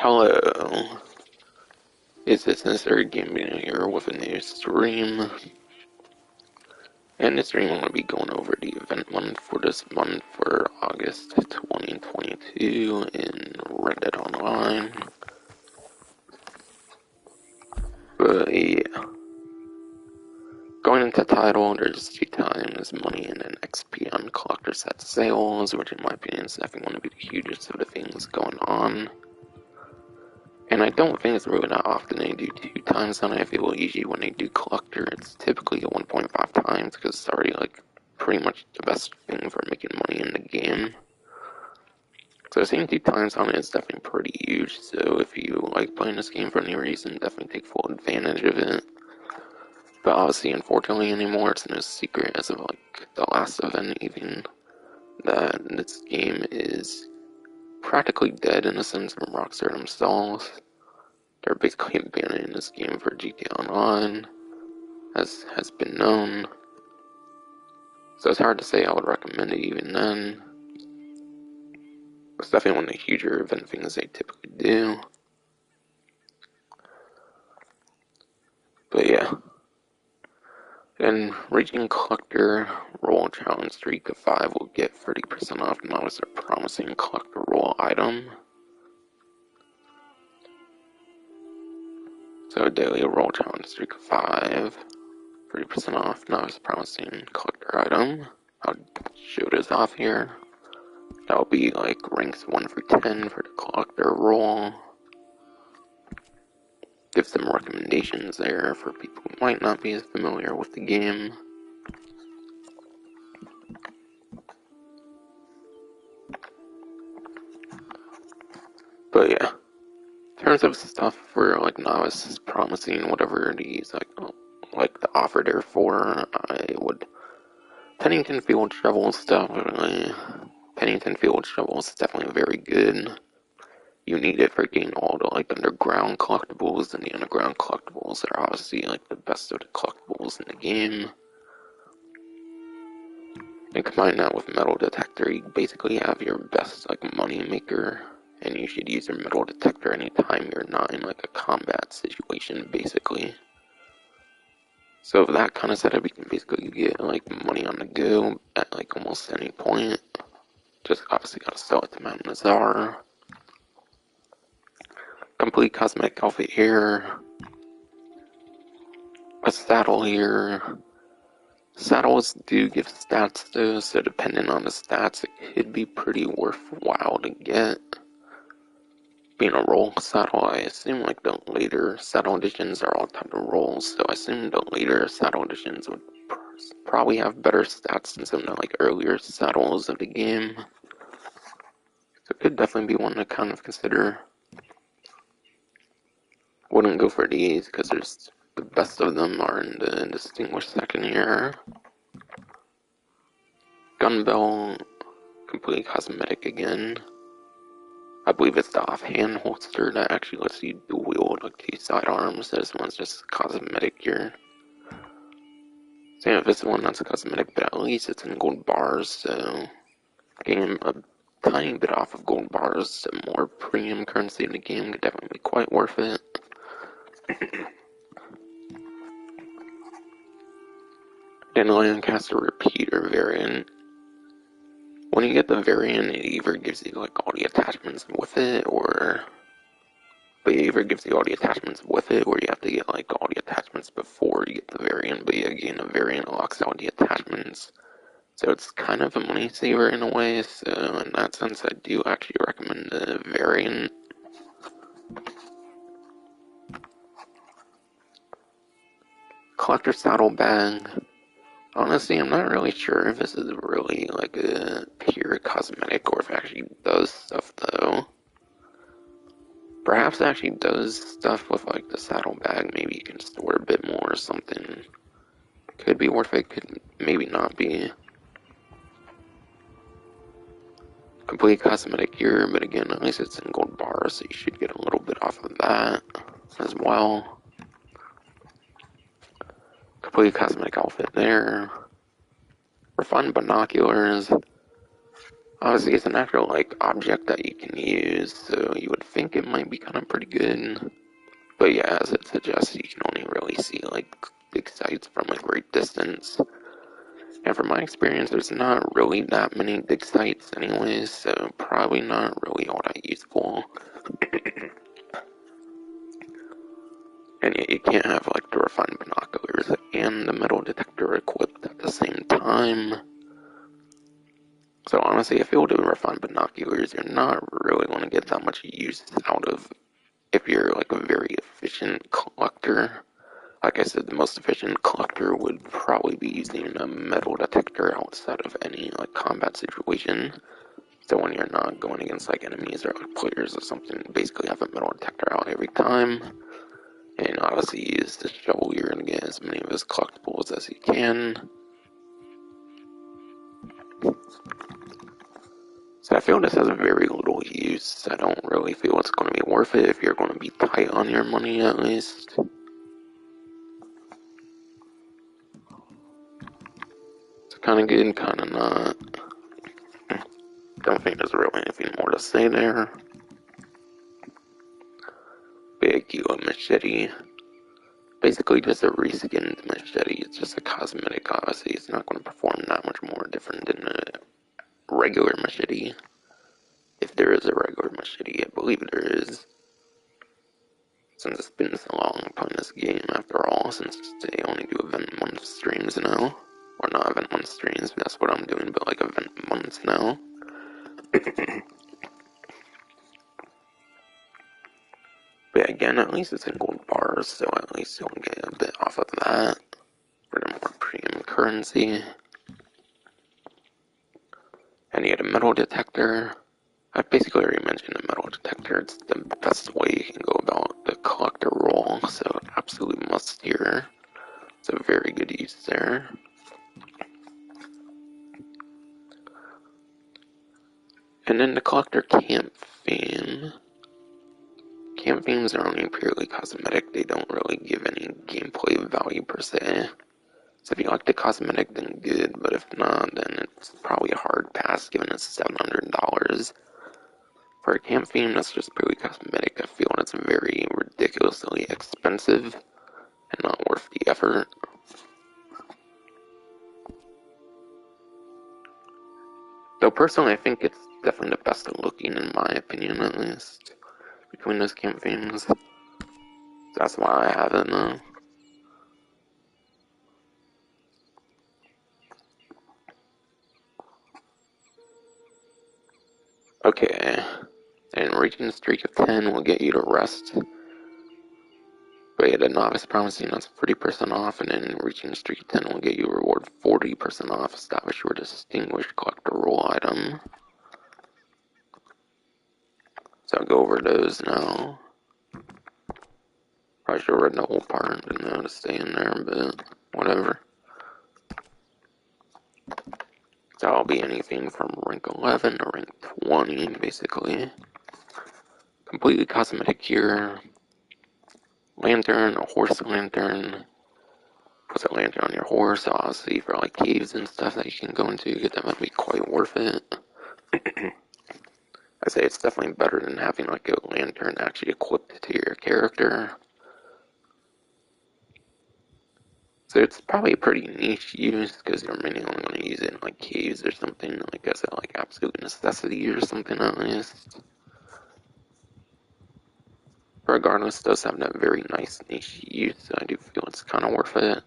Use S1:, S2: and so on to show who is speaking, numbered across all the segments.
S1: Hello, it's Necessary Gaming here with a new stream. And this stream I'm going to be going over the event one for this month for August 2022 in Reddit Online. But yeah, going into title, there's 2 times money and an XP on collector set sales, which in my opinion is definitely going to be the hugest of the things going on. And I don't think it's really that often they do 2 times on it. I feel usually when they do collector, it's typically a 1.5 times because it's already like pretty much the best thing for making money in the game. So seeing 2 times on it is definitely pretty huge. So if you like playing this game for any reason, definitely take full advantage of it. But obviously, unfortunately anymore, it's no secret as of like the last event even that this game is practically dead in a sense from Rockstar themselves. They're basically abandoning this game for GTA Online, as has been known. So it's hard to say I would recommend it even then. It's definitely one of the huger event things they typically do. But yeah. And reaching collector roll challenge streak of 5 will get 30% off novice or promising collector roll item. So daily roll challenge streak of 5, 30% off novice promising collector item. I'll show this off here. That'll be like ranks 1 through 10 for the collector roll. Give some recommendations there for people who might not be as familiar with the game. But yeah, in terms of stuff for like novices promising whatever these like the offer there for, I would Pennington Field Shovel stuff. Pennington Field Shovel is definitely very good. You need it for getting all the like underground collectibles, and the underground collectibles are obviously like the best of the collectibles in the game. And combine that with Metal Detector, you basically have your best like money maker, and you should use your Metal Detector anytime you're not in like a combat situation, basically. So with that kind of setup, you can basically get like money on the go at like almost any point. Just obviously gotta sell it to Mount Nazar. Complete cosmetic outfit here. A saddle here. Saddles do give stats though, so depending on the stats, it could be pretty worthwhile to get. Being a roll saddle, I assume like the later saddle editions are all type of rolls, so I assume the later saddle editions would probably have better stats than some of the like earlier saddles of the game. So it could definitely be one to kind of consider. Wouldn't go for these because there's the best of them are in the distinguished section here. Gun bell, completely cosmetic again. I believe it's the offhand holster that actually lets you dual wield like 2 sidearms. This one's just cosmetic here. Same with this one, that's a cosmetic, but at least it's in gold bars, so getting a tiny bit off of gold bars, some more premium currency in the game could definitely be quite worth it. Dandelion Caster Repeater variant. When you get the variant, it either gives you like all the attachments with it, or you have to get like all the attachments before you get the variant. But again, the variant locks all the attachments, so it's kind of a money saver in a way. So in that sense, I do actually recommend the variant. Collector saddle bag. Honestly, I'm not really sure if this is really like a pure cosmetic or if it actually does stuff though. Perhaps it actually does stuff with like the saddle bag. Maybe you can store a bit more or something. Could be worth it, could maybe not be. Complete cosmetic here, but again, at least it's in gold bars, so you should get a little bit off of that as well. Complete cosmetic outfit there. Refined binoculars. Obviously, it's an actual, like, object that you can use, so you would think it might be kind of pretty good. But yeah, as it suggests, you can only really see, like, big sights from a great distance. And from my experience, there's not really that many big sights anyways, so probably not really all that useful. And yet you can't have, like, the refined binoculars and the metal detector equipped at the same time. So honestly, I feel the refined binoculars, you're not really going to get that much use out of if you're like a very efficient collector. Like I said, the most efficient collector would probably be using a metal detector outside of any like combat situation. So when you're not going against like enemies or like players or something, basically have a metal detector out every time. And obviously use the shovel, you're gonna get as many of those collectibles as you can. So I feel this has very little use. I don't really feel it's going to be worth it if you're going to be tight on your money at least. It's kind of good, kind of not. Don't think there's really anything more to say there. Big U machete. Basically just a reskinned machete. It's just a cosmetic, obviously. It's not going to perform that much more different than a regular machete. If there is a regular machete, I believe there is. Since it's been so long playing this game, after all, since they only do event month streams now. Or not event month streams, but that's what I'm doing, but like event months now. But again, at least it's in gold bars, so at least you'll get a bit off of that for the more premium currency. And you get a metal detector. I've basically already mentioned the metal detector. It's the best way you can go about the collector role, so absolute must here. It's a very good use there. And then the collector camp theme. Camp themes are only purely cosmetic. They don't really give any gameplay value per se. So if you like the cosmetic, then good, but if not, then it's probably a hard pass given it's $700. For a camp theme that's just purely cosmetic, I feel it's very ridiculously expensive and not worth the effort. Though personally, I think it's definitely the best looking, in my opinion at least, between those camp themes. That's why I have it now. Okay, and reaching the streak of 10 will get you to rest. But yeah, the novice promising that's 30% off, and then reaching the streak of 10 will get you a reward 40% off. Establish your distinguished collector role item. So I'll go over those now. Probably should have read the whole part, didn't know to stay in there, but whatever. So I'll be anything from rank 11 to rank 20, basically. Completely cosmetic here. Lantern, a horse lantern. Puts a lantern on your horse, obviously, for like caves and stuff that you can go into. That might be quite worth it. I say it's definitely better than having like a lantern actually equipped to your character. So it's probably a pretty niche use because you're mainly only going to use it in like caves or something, like I said, like absolute necessity or something at least. Regardless, it does have that very nice niche use, so I do feel it's kind of worth it.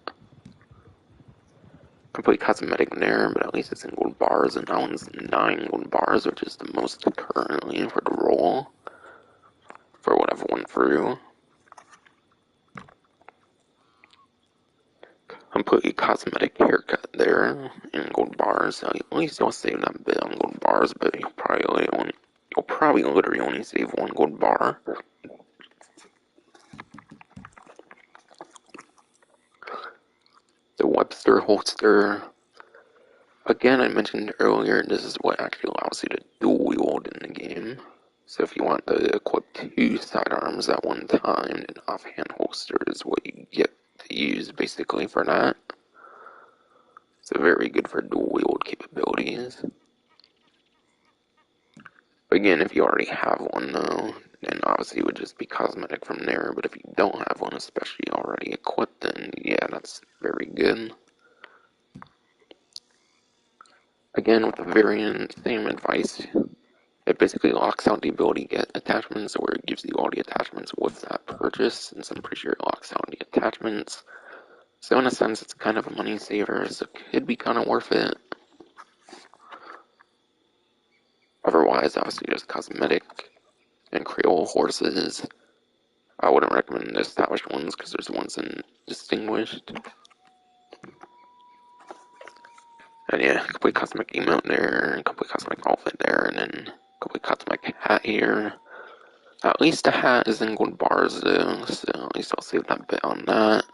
S1: Complete cosmetic there, but at least it's in gold bars, and that one's 9 gold bars, which is the most currently for the roll, for what I've went through. Completely cosmetic haircut there in gold bars, so at least you'll save that bit on gold bars, but you'll probably literally only save 1 gold bar. The Webster holster. Again, I mentioned earlier, this is what actually allows you to dual wield in the game. So if you want to equip 2 sidearms at one time, an offhand holster is what you get to use basically for that. So very good for dual wield capabilities. Again, if you already have one though, then obviously it would just be cosmetic from there, but if you don't have one, especially already equipped, then yeah, that's very good. Again, with the variant, same advice. It basically locks out the ability to get attachments, or it gives you all the attachments with that purchase, since I'm pretty sure it locks out the attachments. So in a sense, it's kind of a money saver, so it could be kind of worth it. Otherwise, obviously just cosmetic and Creole horses. I wouldn't recommend the established ones because there's ones in distinguished. And yeah, complete cosmic emote there, complete cosmic outfit there, and then complete cosmic hat here. At least the hat is in gold bars though, so at least I'll save that bit on that.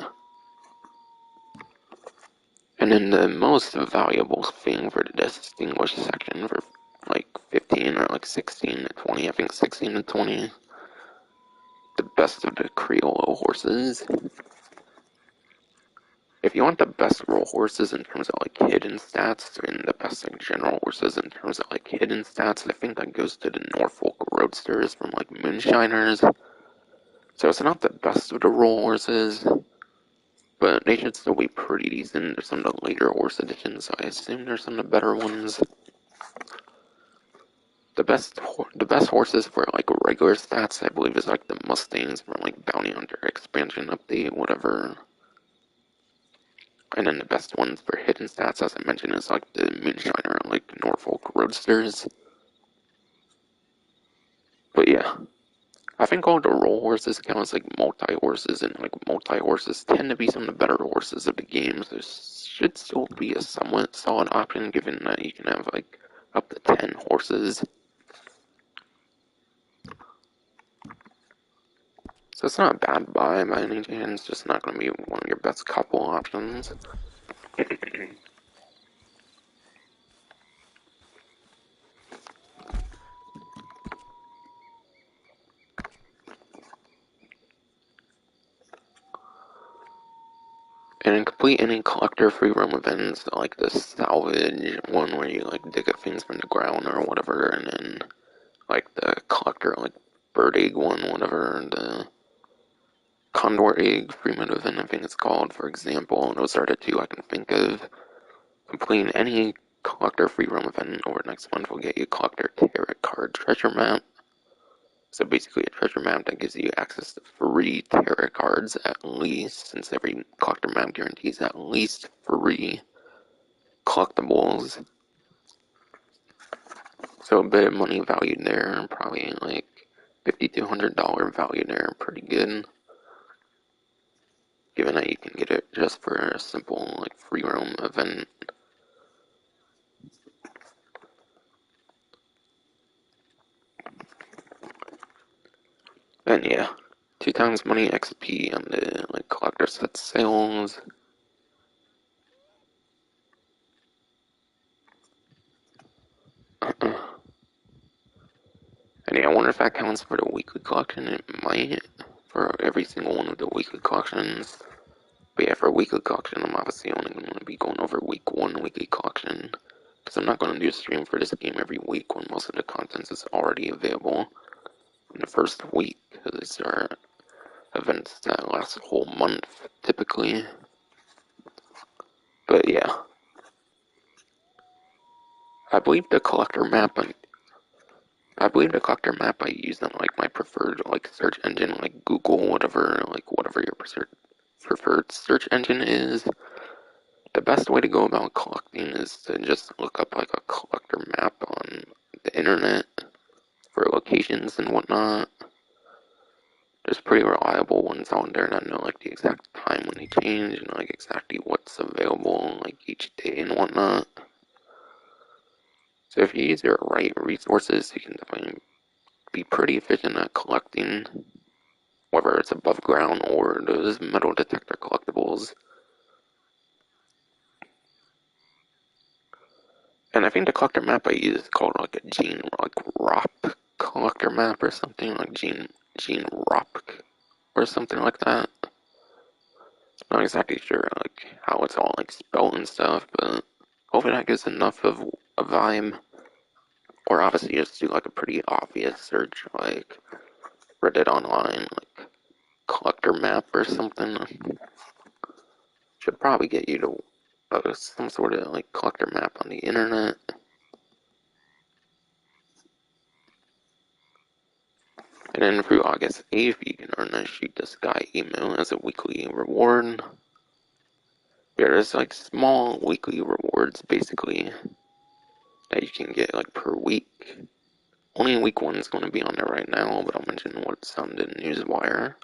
S1: And then the most valuable thing for the distinguished section for like 15 or like 16 to 20, I think 16 to 20. The best of the Creole horses. If you want the best roll horses in terms of like hidden stats, and the best like general horses in terms of like hidden stats, I think that goes to the Norfolk Roadsters from like Moonshiners. So it's not the best of the roll horses, but they should still be pretty decent. There's some of the later horse editions, so I assume there's some of the better ones. The best horses for like regular stats, I believe, is like the Mustangs from like Bounty Hunter expansion update, whatever. And then the best ones for hidden stats, as I mentioned, is like the Moonshiner and like Norfolk Roadsters. But yeah, I think all the roll horses count as like multi-horses, and like multi-horses tend to be some of the better horses of the game. So this should still be a somewhat solid option, given that you can have like up to 10 horses. So it's not a bad buy by any chance, it's just not going to be one of your best couple options. And complete any collector free roam events, like the salvage one where you like dig up things from the ground or whatever, and then like the collector like bird egg one, whatever, the condor egg freeman event, I think it's called, for example. Those are the two I can think of. Completing any collector free roam event over next month will get you collector tarot card treasure map. So basically a treasure map that gives you access to free tarot cards at least, since every collector map guarantees at least 3 collectibles. So a bit of money valued there, probably like $50 to $100 value there, pretty good. Given that you can get it just for a simple like free roam event. And yeah, 2 times money XP on the like collector set sales. And yeah, I wonder if that counts for the weekly collection. It might, for every single one of the weekly collections. But yeah, for a weekly collection, I'm obviously only going to be going over week 1 weekly collection. Because I'm not going to do a stream for this game every week when most of the content is already available in the first week. Because there are events that last a whole month, typically. But yeah. I believe the collector map I use on like my preferred like search engine, like Google, whatever your preferred search engine is. The best way to go about collecting is to just look up like a collector map on the internet for locations and whatnot. There's pretty reliable ones out there that know like the exact time when they change and like exactly what's available like each day and whatnot. So if you use your right resources, you can definitely be pretty efficient at collecting, whether it's above ground or those metal detector collectibles. And I think the collector map I use is called like a Gene like Rop collector map or something, like Gene Rop or something like that. Not exactly sure like how it's all like spelled and stuff, but hopefully that gives enough of a vibe. Or obviously just do like a pretty obvious search, like Reddit online, like collector map or something. Should probably get you to some sort of like collector map on the internet. And then through August 8th, you can earn a Shoot the Sky email as a weekly reward. There's like small weekly rewards basically that you can get like per week. Only week 1 is going to be on there right now, but I'll mention what's on the Newswire.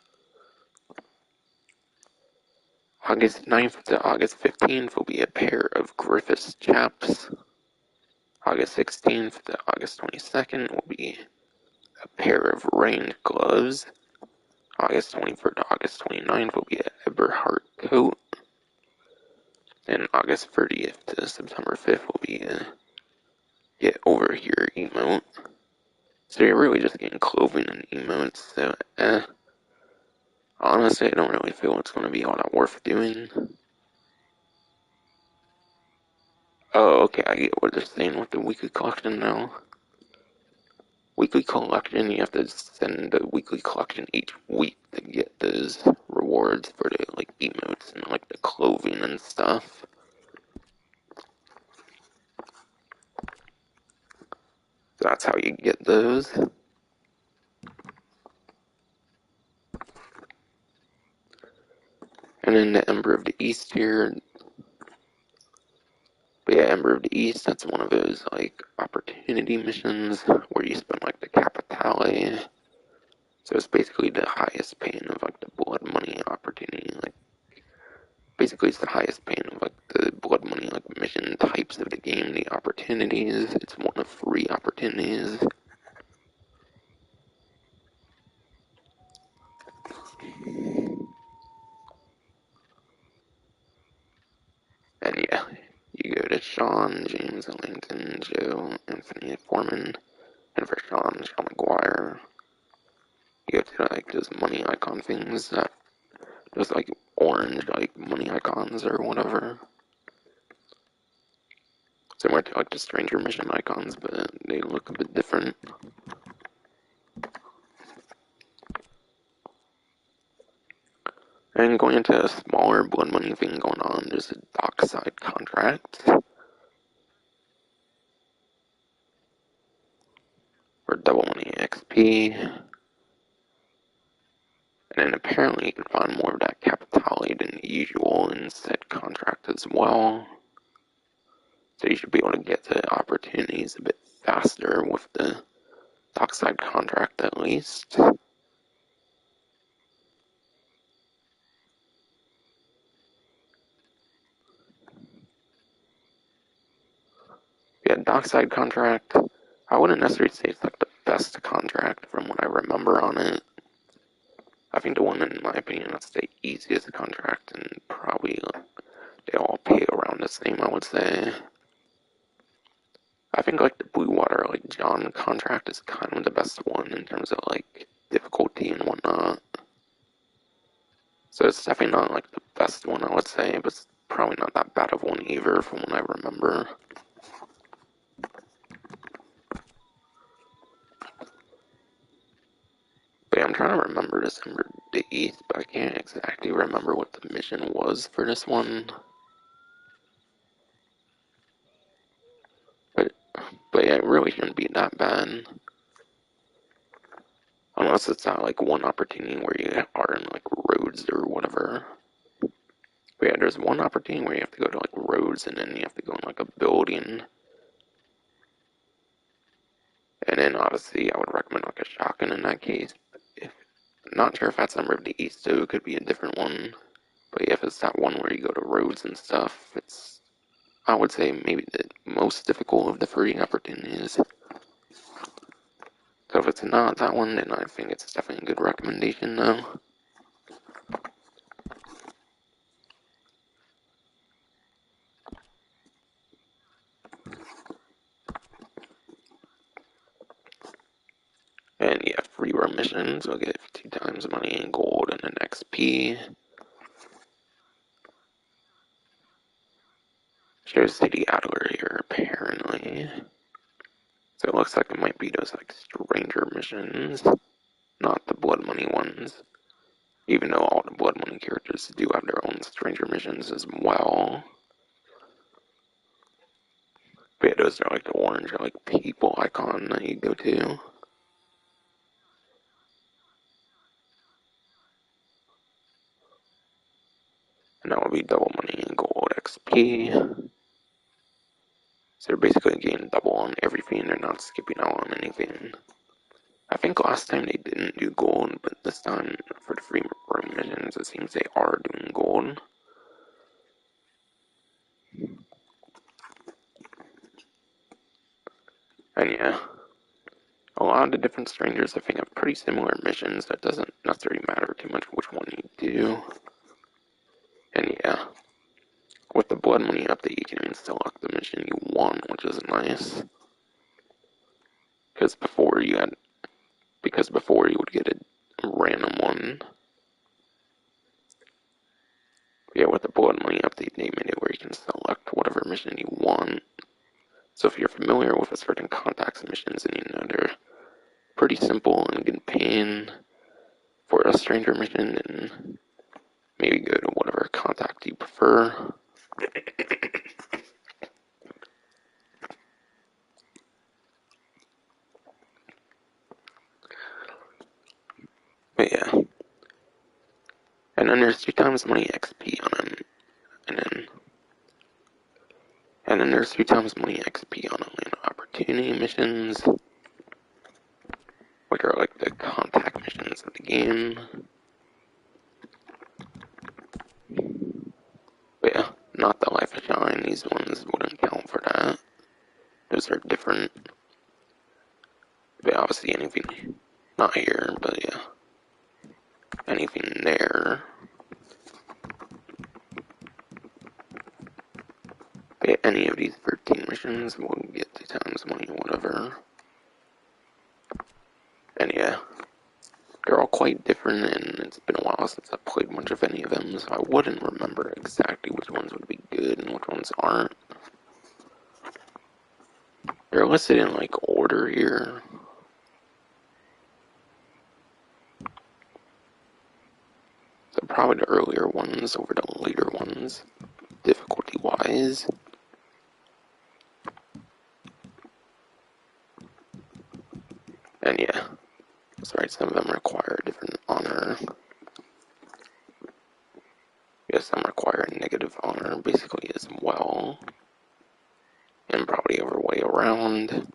S1: August 9th to August 15th will be a pair of Griffiths chaps. August 16th to August 22nd will be a pair of rain gloves. August 23rd to August 29th will be a Eberhardt coat. And August 30th to September 5th will be a Get Over Here emote. So you're really just getting clothing and emotes, so honestly, I don't really feel it's going to be all that worth doing. Oh, okay, I get what they're saying with the weekly collection now. Weekly collection, you have to send the weekly collection each week to get those rewards for the like emotes and like the clothing and stuff. So that's how you get those. And then the Ember of the East here. But yeah, Ember of the East, that's one of those like opportunity missions where you spend like the Capitale. So it's basically the highest paying of like the blood money opportunity. Like basically it's the highest paying of like the blood money like mission types of the game, the opportunities. It's one of 3 opportunities. And yeah, you go to Sean, James Ellington, Joe, Anthony Foreman, and for Sean McGuire, you go to like those money icon things that those like orange like money icons or whatever. Similar to like the Stranger Mission icons, but they look a bit different. And going into a smaller blood money thing going on, there's a dockside contract for double money XP. And then apparently you can find more of that Capitale than usual in said contract as well. So you should be able to get to opportunities a bit faster with the dockside contract at least. Yeah, dockside contract, I wouldn't necessarily say it's like the best contract from what I remember on it. I think the one, in my opinion, that's the easiest contract, and probably they all pay around the same, I would say. I think like the Blue Water, like John contract is kind of the best one in terms of like difficulty and whatnot. So it's definitely not like the best one, I would say, but it's probably not that bad of one either from what I remember. But yeah, I'm trying to remember December the 8th, but I can't exactly remember what the mission was for this one. But, but yeah, it really shouldn't be that bad. Unless it's not like one opportunity where you are in like roads or whatever. But yeah, there's one opportunity where you have to go to like roads and then you have to go in like a building. And then obviously I would recommend like a shotgun in that case. If not sure if that's Summer of the East, so it could be a different one. But yeah, if it's that one where you go to roads and stuff, it's I would say maybe the most difficult of the 3 opportunities. So if it's not that one, then I think it's definitely a good recommendation though. And yeah, free roam missions, we'll get 2 times money in gold and an XP. Shows City Adler here, apparently. So So it looks like it might be those like stranger missions, not the blood money ones. Even though all the blood money characters do have their own stranger missions as well. But yeah, those are like the orange like people icon that you go to. And that would be double money and gold XP. So they're basically getting double on everything, they're not skipping out on anything. I think last time they didn't do gold, but this time for the free room missions, it seems they are doing gold. And yeah, a lot of the different strangers I think have pretty similar missions. That doesn't necessarily matter too much which one you do. And yeah, with the blood money update, you can even select the mission you want, which is nice. Because before you would get a random one. Yeah, with the blood money update, they made it where you can select whatever mission you want. So if you're familiar with a certain contact's missions and you know they're pretty simple and can pay for a stranger mission, and maybe go to whatever contact you prefer. But yeah. And then there's 2 times money XP on them. And then there's 2 times money XP on land opportunity missions, which are like the contact missions of the game. But yeah, not the Life of Shine, these ones wouldn't count for that. Those are different. But obviously anything, not here, but yeah, anything there. But yeah, any of these 13 missions will get 2 times money, whatever. And yeah, they're all quite different, and it's been a while since I've played much of any of them, so I wouldn't remember exactly which ones would be good and which ones aren't. They're listed in like order here. So probably the earlier ones over the later ones, difficulty-wise. And yeah, that's right, some of them require different honor. Yes, some require negative honor basically as well. And probably the other way around.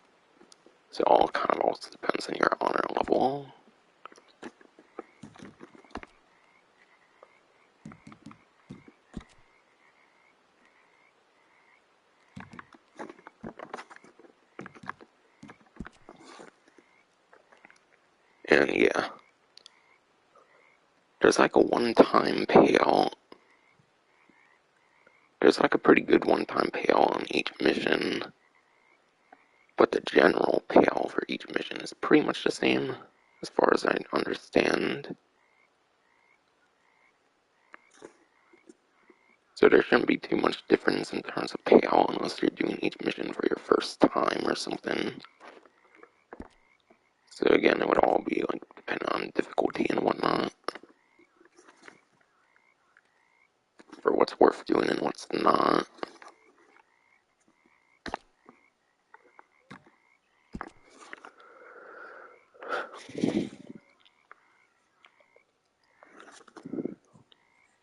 S1: So it all kind of also depends on your honor level. And yeah, there's like a one-time payout. There's like a pretty good one-time payout on each mission. But the general payout for each mission is pretty much the same, as far as I understand. So there shouldn't be too much difference in terms of payout unless you're doing each mission for your first time or something. So again, it would all be like depending on difficulty and whatnot. For what's worth doing and what's not.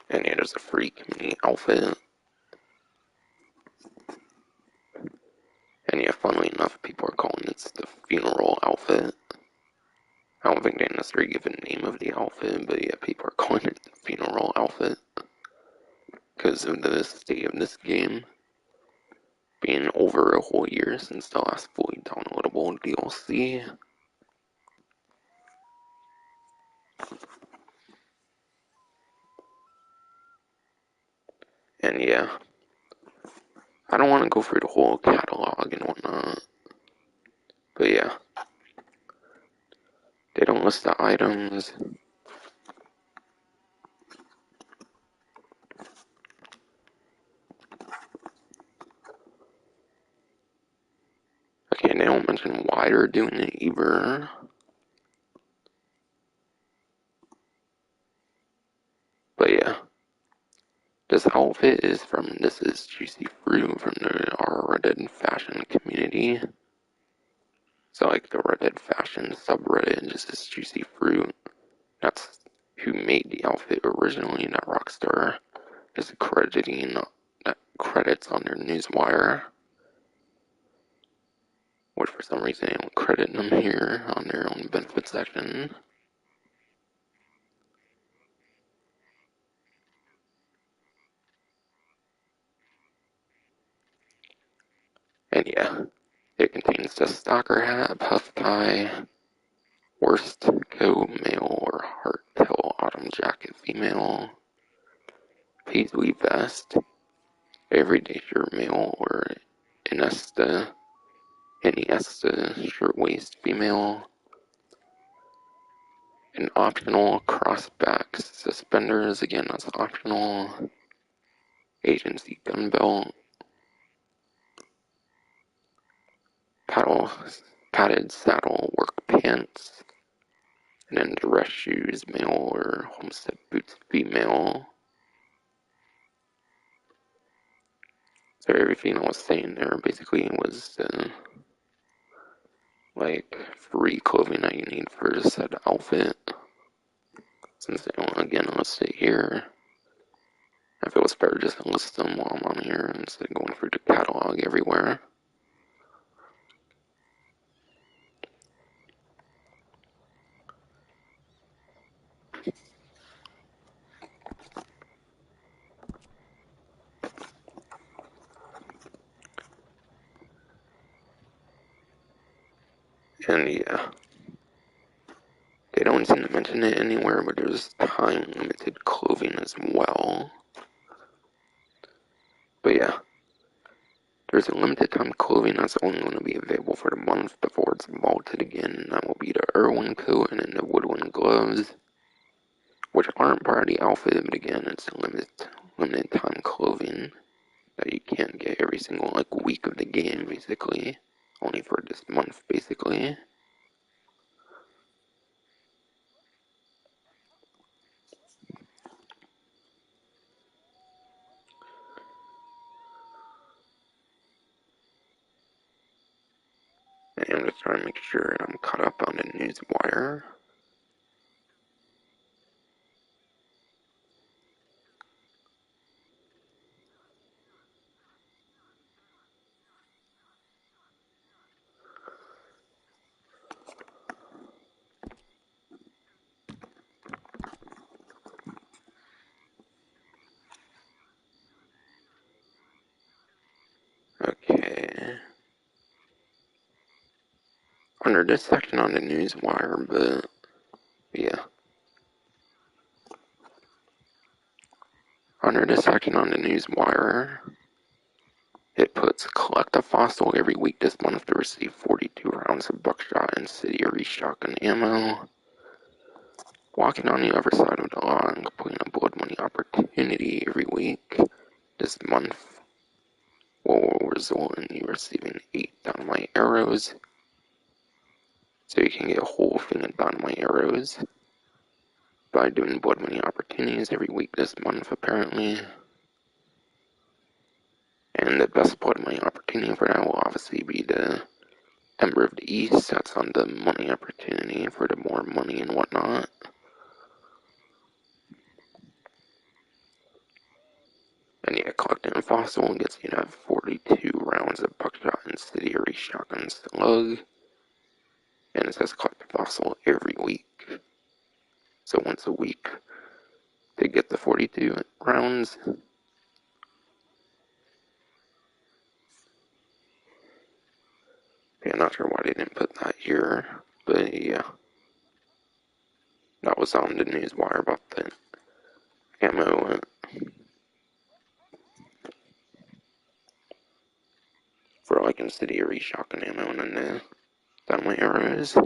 S1: And yeah, there's a free community outfit. And yeah, funnily enough, people are calling it the funeral outfit. I don't think they necessarily give a name of the outfit, but yeah, people are calling it the funeral outfit. Because of the state of this game being over a whole year since the last fully downloadable DLC. And yeah, I don't want to go through the whole catalog and whatnot. But yeah, they don't list the items. Okay, they don't mention why they're doing it either. But yeah, this outfit is this is Juicy Fruit from our Reddit fashion community. So like the Reddit fashion subreddit, this is Juicy Fruit. That's who made the outfit originally, not Rockstar. Just crediting credits on their newswire, which for some reason they don't credit them here on their own benefit section. And yeah, it contains the stalker hat, puff tie, worst coat male or hardtail autumn jacket female, paisley vest, everyday shirt male or Iniesta shirtwaist female, an optional crossback suspenders, again that's optional, agency gun belt, padded saddle work pants, and then dress shoes male or homestead boots female. So everything I was saying there basically was like free clothing that you need for said outfit. Since they don't again list it here, I feel it's better just to list them while I'm on here instead of going through the catalog everywhere. And yeah, they don't seem to mention it anywhere, but there's time limited clothing as well. But yeah, there's a limited time clothing that's only going to be available for the month before it's vaulted again, and that will be the Irwin coat and then the woodwind gloves, which aren't part of the outfit, but again, it's limited time clothing that you can't get every single like week of the game, basically, only for this month, basically. And I'm just trying to make sure I'm caught up on the news wire. Okay. Under this section on the news wire, but yeah. Under this section on the news wire, it puts collect a fossil every week this month to receive 42 rounds of buckshot and city or shotgun ammo. Walking on the other side of the law and completing a blood money opportunity every week this month will result in you receiving 8 dynamite arrows. So you can get a whole thing of dynamite arrows by doing blood money opportunities every week this month, apparently. And the best blood money opportunity for that will obviously be the Ember of the East. That's on the money opportunity for the more money and whatnot. And yeah, collecting a fossil gets you to have 42 rounds of buckshot and city or shotgun slug. And it says collect a fossil every week. So once a week to get the 42 rounds. Yeah, not sure why they didn't put that here, but yeah. That was on the news wire about the ammo for like incendiary shotgun ammo and then the dynamite arrows.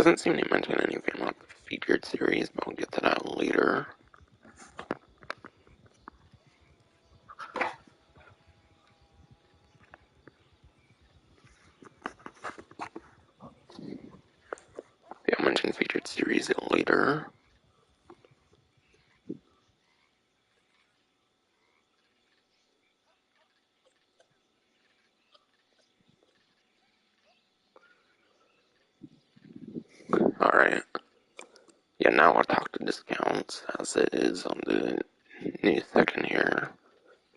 S1: doesn't seem to mention anything about the featured series, but we'll get to that later. Yeah, I'll mention featured series later. Alright. Yeah, now I'll talk to discounts as it is on the news section here.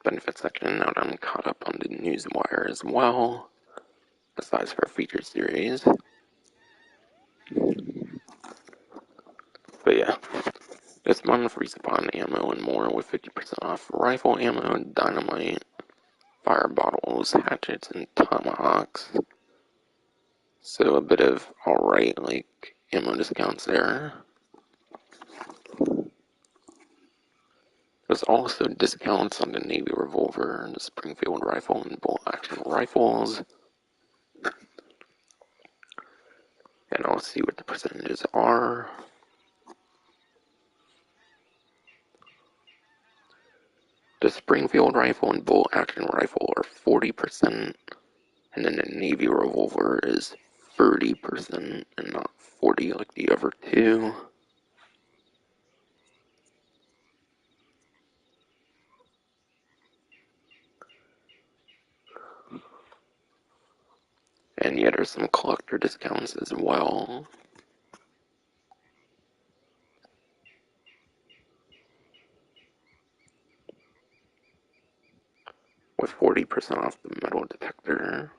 S1: Benefit section, now that I'm caught up on the news wire as well, besides for featured series. But yeah, this month respawn ammo and more with 50% off rifle ammo, dynamite, fire bottles, hatchets, and tomahawks. So a bit of alright, like, ammo discounts there. There's also discounts on the Navy revolver, the Springfield rifle, and bolt action rifles. And I'll see what the percentages are. The Springfield rifle and bolt action rifle are 40%, and then the Navy revolver is 30% and not 40 like the other two. And yeah, there's some collector discounts as well. With 40% off the metal detector.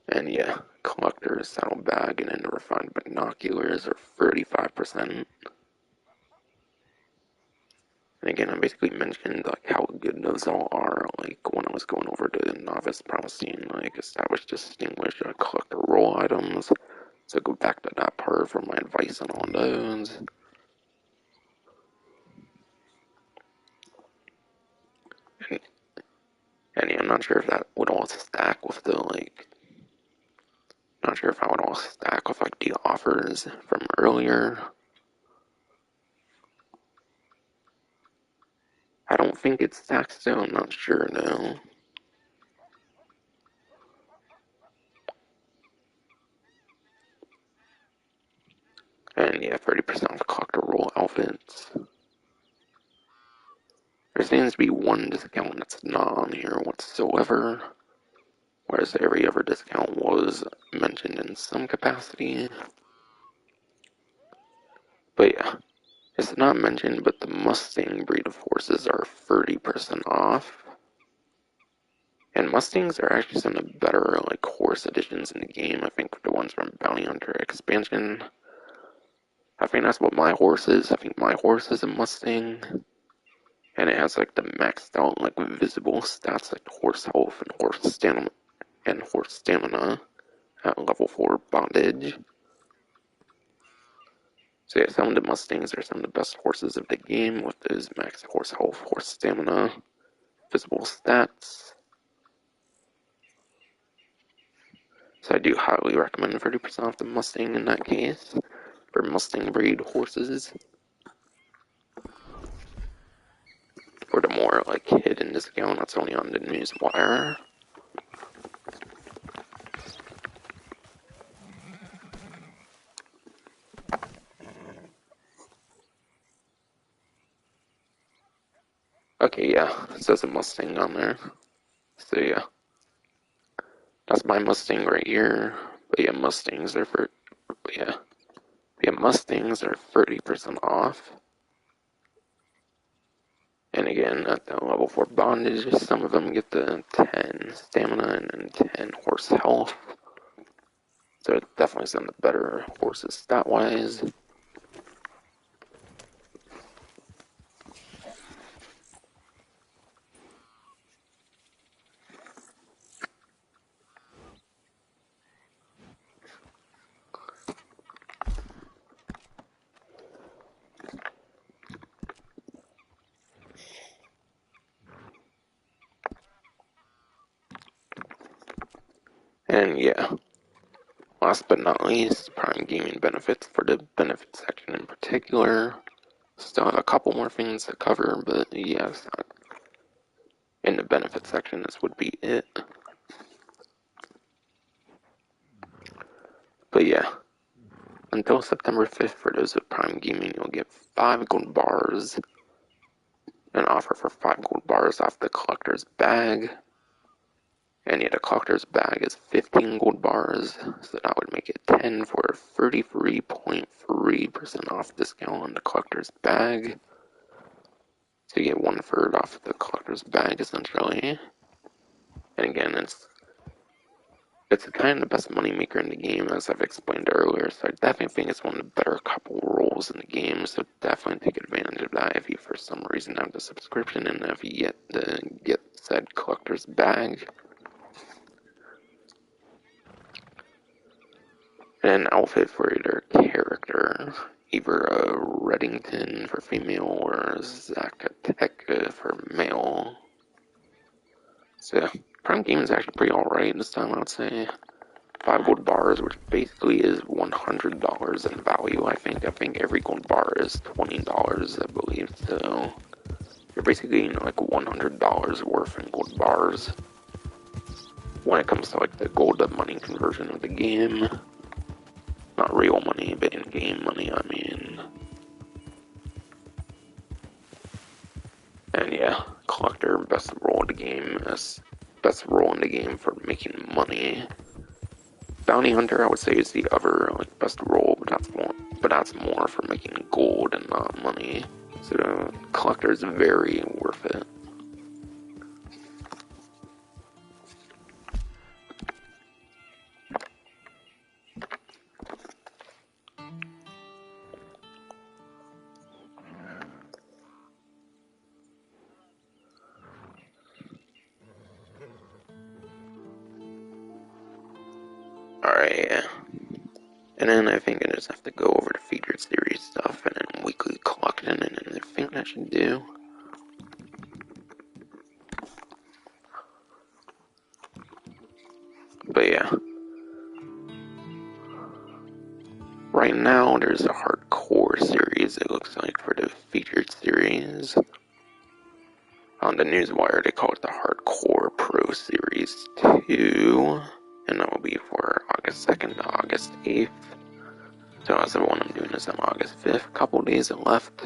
S1: And yeah, collector's saddlebag and then the refined binoculars are 35%. And again, I basically mentioned like how good those all are, like when I was going over the novice promising, like establish, distinguish, collector role items. So go back to that part for my advice on all those. And yeah, I'm not sure if that would all stack with the like. Not sure if I would all stack with like the offers from earlier. I don't think it stacks though. I'm not sure though. And yeah, 30% off collector role outfits. There seems to be one discount that's not on here whatsoever, whereas every other discount was mentioned in some capacity. But yeah, it's not mentioned, but the Mustang breed of horses are 30% off. And Mustangs are actually some of the better like horse editions in the game. I think the ones from Bounty Hunter expansion. I think that's what my horse is. I think my horse is a Mustang. And it has like the maxed out like visible stats like horse health and horse stamina at level 4 bondage. So yeah, some of the Mustangs are some of the best horses of the game with those max horse health, horse stamina, visible stats. So I do highly recommend 30% off the Mustang in that case for Mustang breed horses. For the more like hidden discount that's only on the news wire. Okay, yeah, it says a Mustang on there. So yeah, that's my Mustang right here. But yeah, Mustangs are for, but yeah, Mustangs are 30% off. And again, at the level 4 bondage, some of them get the 10 stamina and then 10 horse health. So definitely some of the better horses stat-wise. And yeah, last but not least, Prime Gaming benefits for the benefit section in particular. Still have a couple more things to cover, but yeah, it's not in the benefit section. This would be it. But yeah, until September 5th, for those of Prime Gaming, you'll get 5 gold bars. An offer for 5 gold bars off the collector's bag. And yet a collector's bag is 15 gold bars, so that would make it 10 for a 33.3% off discount on the collector's bag. So you get 1/3 off the collector's bag, essentially. And again, it's kind of the best moneymaker in the game, as I've explained earlier, so I definitely think it's one of the better couple roles in the game, so definitely take advantage of that if you for some reason have the subscription and if you get said collector's bag. And an outfit for either character, either a Reddington for female or a Detector for male. So, Prime Gaming is actually pretty alright this time, I would say. 5 gold bars, which basically is $100 in value, I think. I think every gold bar is $20, I believe, so you're basically getting like $100 worth in gold bars when it comes to like the gold to money conversion of the game. Not real money, but in-game money, I mean. And yeah, collector, best role in the game, best role in the game for making money. Bounty hunter, I would say, is the other like best role, but that's more for making gold and not money. So the collector is very worth it. Alright, and then I think I just have to go over the featured series stuff and then weekly collection, and then I think that should do. But yeah, right now there's a hardcore series, it looks like, for the featured series. On the newswire, they call it the Hardcore Pro Series 2, and that will be for August 2nd to August 8th. So as the one I'm doing is on August 5th, couple days left.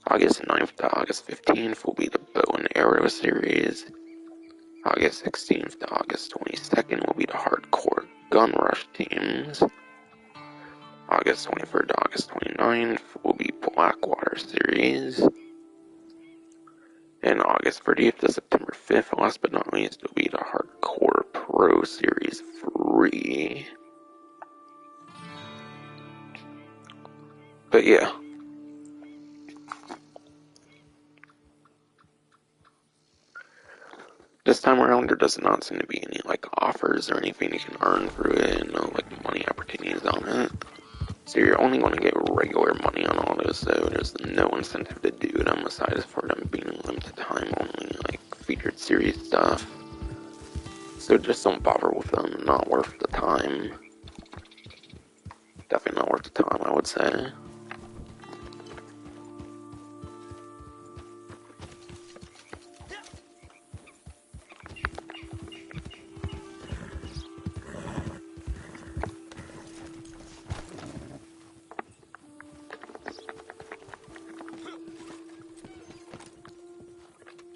S1: August 9th to August 15th will be the Bow and Arrow Series. August 16th to August 22nd will be the Hardcore Gun Rush teams. August 23rd to August 29th will be Blackwater Series. And August 30th to September 5th, last but not least, will be the Hardcore Pro Series 3. But yeah. This time around, there does not seem to be any like offers or anything you can earn through it, and no like money opportunities on it. So you're only going to get regular money on all those, so there's no incentive to do them aside for them being limited time only, like featured series stuff. So just don't bother with them, not worth the time. Definitely not worth the time, I would say.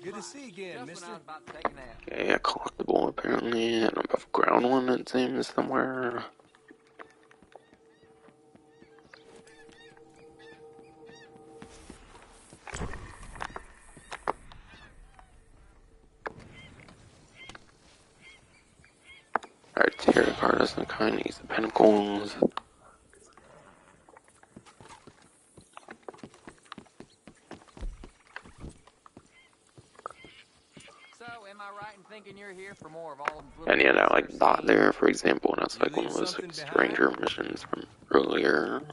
S2: Good to see you again, mister.
S1: Okay, a collectible apparently, and above ground one it seems somewhere. Alright, tarot card of some kind, Ace of Pentacles.
S3: Am I right in thinking you're here for more of all
S1: And yeah, that like dot there, for example, and that's like one of those like stranger missions from earlier.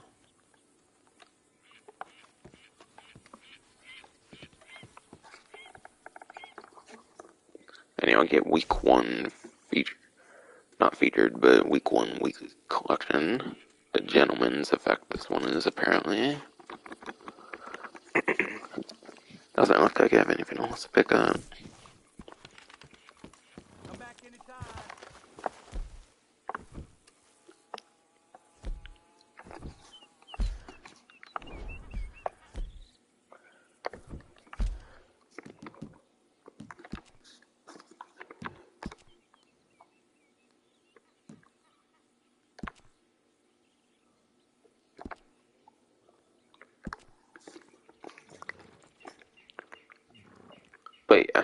S1: And you'll get week 1 not featured, but week 1 weekly collection. A gentleman's effect this one is apparently. Doesn't look like I have anything else to pick up.
S3: Come back anytime.
S1: But yeah.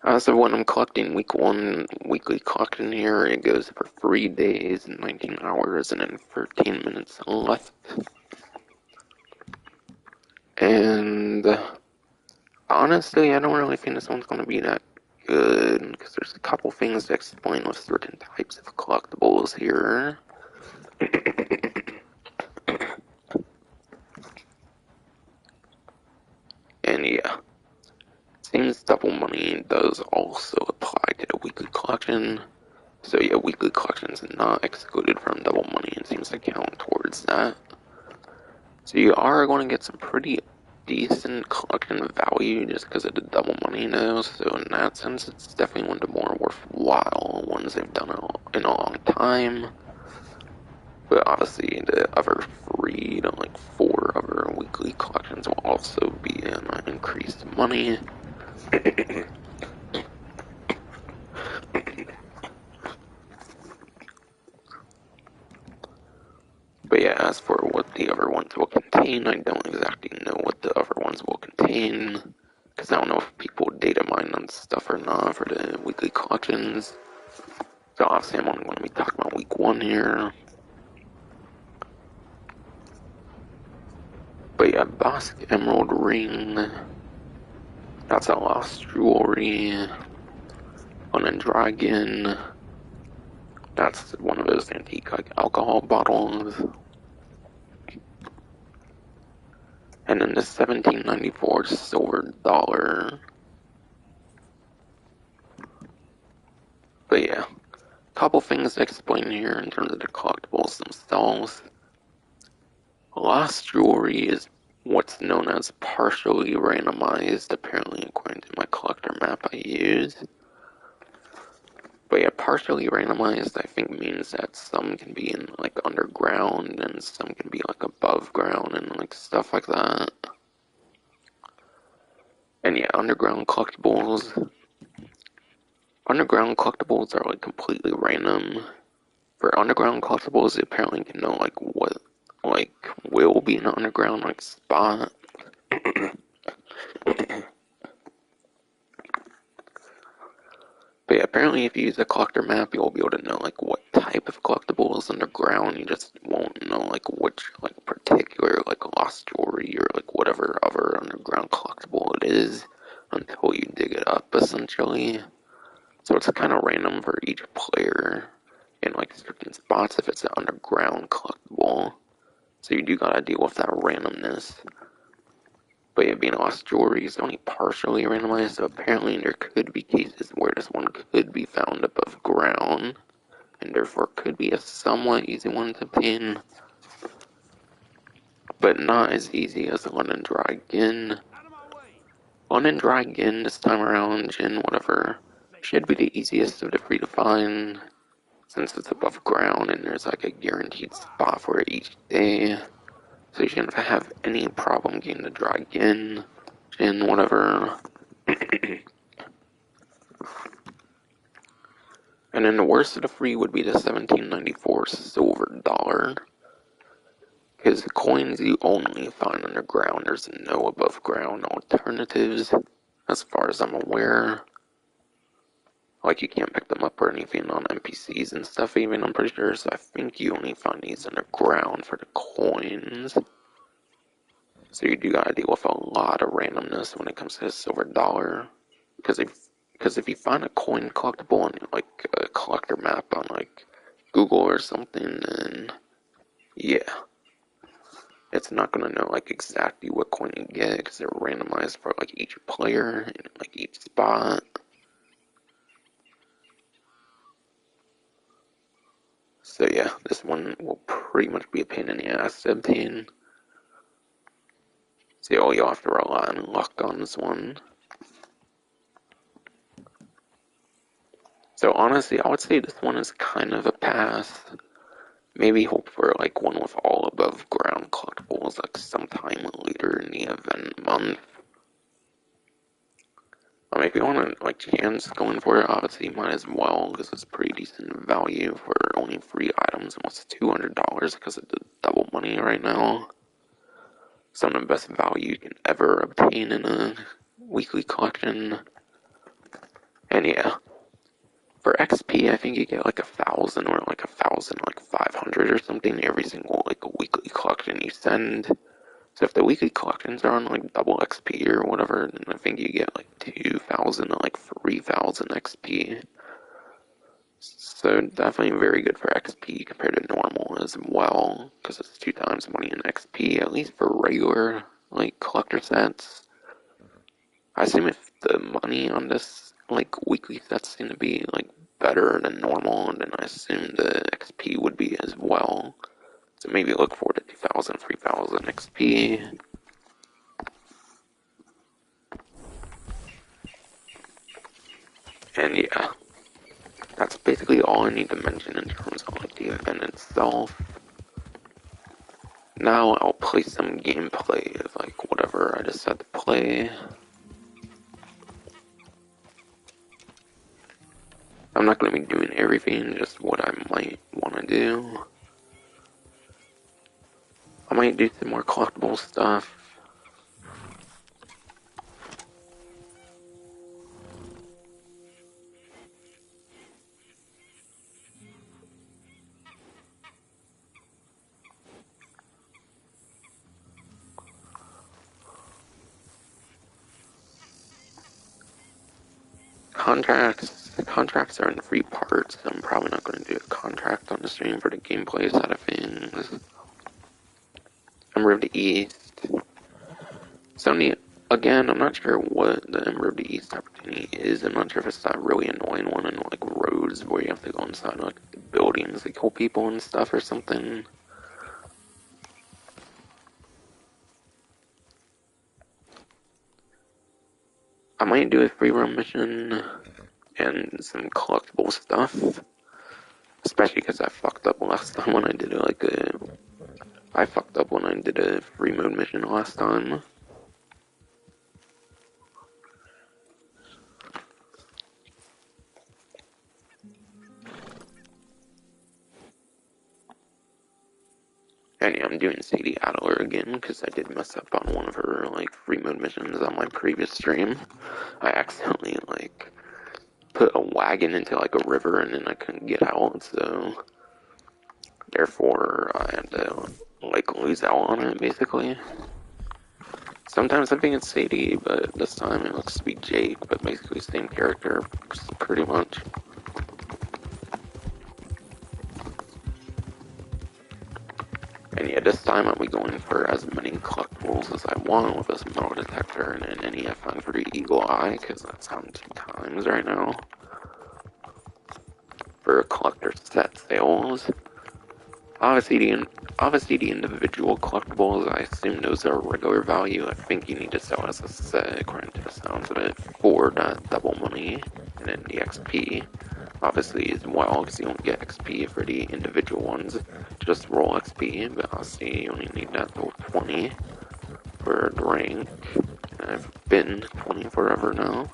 S1: As of when I'm collecting week 1 weekly collection here, it goes for 3 days, 19 hours, and then 13 minutes left. And honestly, I don't really think this one's going to be that good, because there's a couple things to explain with certain types of collectibles here. And yeah, seems double money does also apply to the weekly collection. So yeah, weekly collections are not excluded from double money and seems to count towards that. So you are going to get some pretty decent collection value just because of the double money though. So in that sense, it's definitely one of the more worthwhile ones they've done in a long time. But obviously the other 3 to like 4 other weekly collections will also be in increased money. But yeah, as for what the other ones will contain, I don't exactly know what the other ones will contain, because I don't know if people data mine on stuff or not for the weekly collections. So obviously I'm only going to be talking about week 1 here. But yeah, Bosk Emerald Ring, that's a lost jewelry. On a dragon, that's one of those antique like alcohol bottles. And then the 1794 silver dollar. But yeah, couple things to explain here in terms of the collectibles themselves. Lost jewelry is what's known as partially randomized, apparently according to my collector map I use. But yeah, partially randomized I think means that some can be in like underground and some can be like above ground and like stuff like that. And yeah, underground collectibles are like completely random. For underground collectibles, you apparently can know like what like will be an underground like spot. But yeah, apparently if you use a collector map, you'll be able to know like what type of collectible is underground. You just won't know like which like particular like lost jewelry or like whatever other underground collectible it is until you dig it up essentially. So it's kind of random for each player in like certain spots if it's an underground collectible. So you do gotta deal with that randomness. But yeah, being lost jewelry is only partially randomized, so apparently there could be cases where this one could be found above ground, and therefore could be a somewhat easy one to pin, but not as easy as the London Dragon. London Dragon this time around, Jin, whatever, should be the easiest of the 3 to find, since it's above ground and there's like a guaranteed spot for it each day. So you shouldn't have any problem getting the dragon, Jin, whatever. And then the worst of the 3 would be the 1794 silver dollar. Because coins you only find underground, there's no above ground alternatives, as far as I'm aware. Like you can't pick them up or anything on NPCs and stuff even, I'm pretty sure, so I think you only find these underground for the coins. So you do gotta deal with a lot of randomness when it comes to the silver dollar. Because if you find a coin collectible on like a collector map on like Google or something, then yeah, it's not gonna know like exactly what coin you get because they're randomized for like each player in like each spot. So yeah, this one will pretty much be a pain in the ass to obtain. So you'll have to rely on luck on this one. So honestly, I would say this one is kind of a pass. Maybe hope for like one with all above ground collectibles like sometime later in the event month. If you want to like chance going for it, obviously you might as well because it's pretty decent value for only 3 items, almost $200 because of the double money right now. Some of the best value you can ever obtain in a weekly collection. And yeah, for XP, I think you get like 1,000 or like 1,500 or something every single like weekly collection you send. So if the weekly collections are on like double XP or whatever, then I think you get like 2,000 to like 3,000 XP. So definitely very good for XP compared to normal as well, because it's 2 times money in XP, at least for regular like collector sets. I assume if the money on this like weekly sets seem to be like better than normal, then I assume the XP would be as well. So maybe look forward to 2,000, 3,000 XP. And yeah, that's basically all I need to mention in terms of like the event itself. Now I'll play some gameplay of like whatever I decide to play. I'm not going to be doing everything, just what I might want to do. I might do some more collectible stuff. Contracts are in 3 parts. So I'm probably not going to do a contract on the stream for the gameplay side of things. Ember of the East. So again, I'm not sure what the Ember of the East opportunity is. I'm not sure if it's that really annoying one in like roads where you have to go inside like the buildings, like kill people and stuff or something. I might do a free roam mission and some collectible stuff. Especially because I fucked up last time when I did I fucked up when I did a free mode mission last time. And yeah, I'm doing Sadie Adler again because I did mess up on one of her like free mode missions on my previous stream. I accidentally like put a wagon into like a river and then I couldn't get out, so therefore I had to like lose out on it basically. Sometimes I think it's Sadie, but this time it looks to be Jake, but basically same character pretty much. And yeah, this time I'll be going for as many collectibles as I want with this metal detector and an NEF-3 Eagle Eye, because that's on 2 times right now. For collector set sales. Obviously the individual collectibles, I assume those are regular value. I think you need to sell as a set, according to the sounds of it, for that double money, and then the XP. Obviously as well, because you don't get XP for the individual ones, just roll XP, but I'll see you only need that till 20 for the rank, and I've been 20 forever now.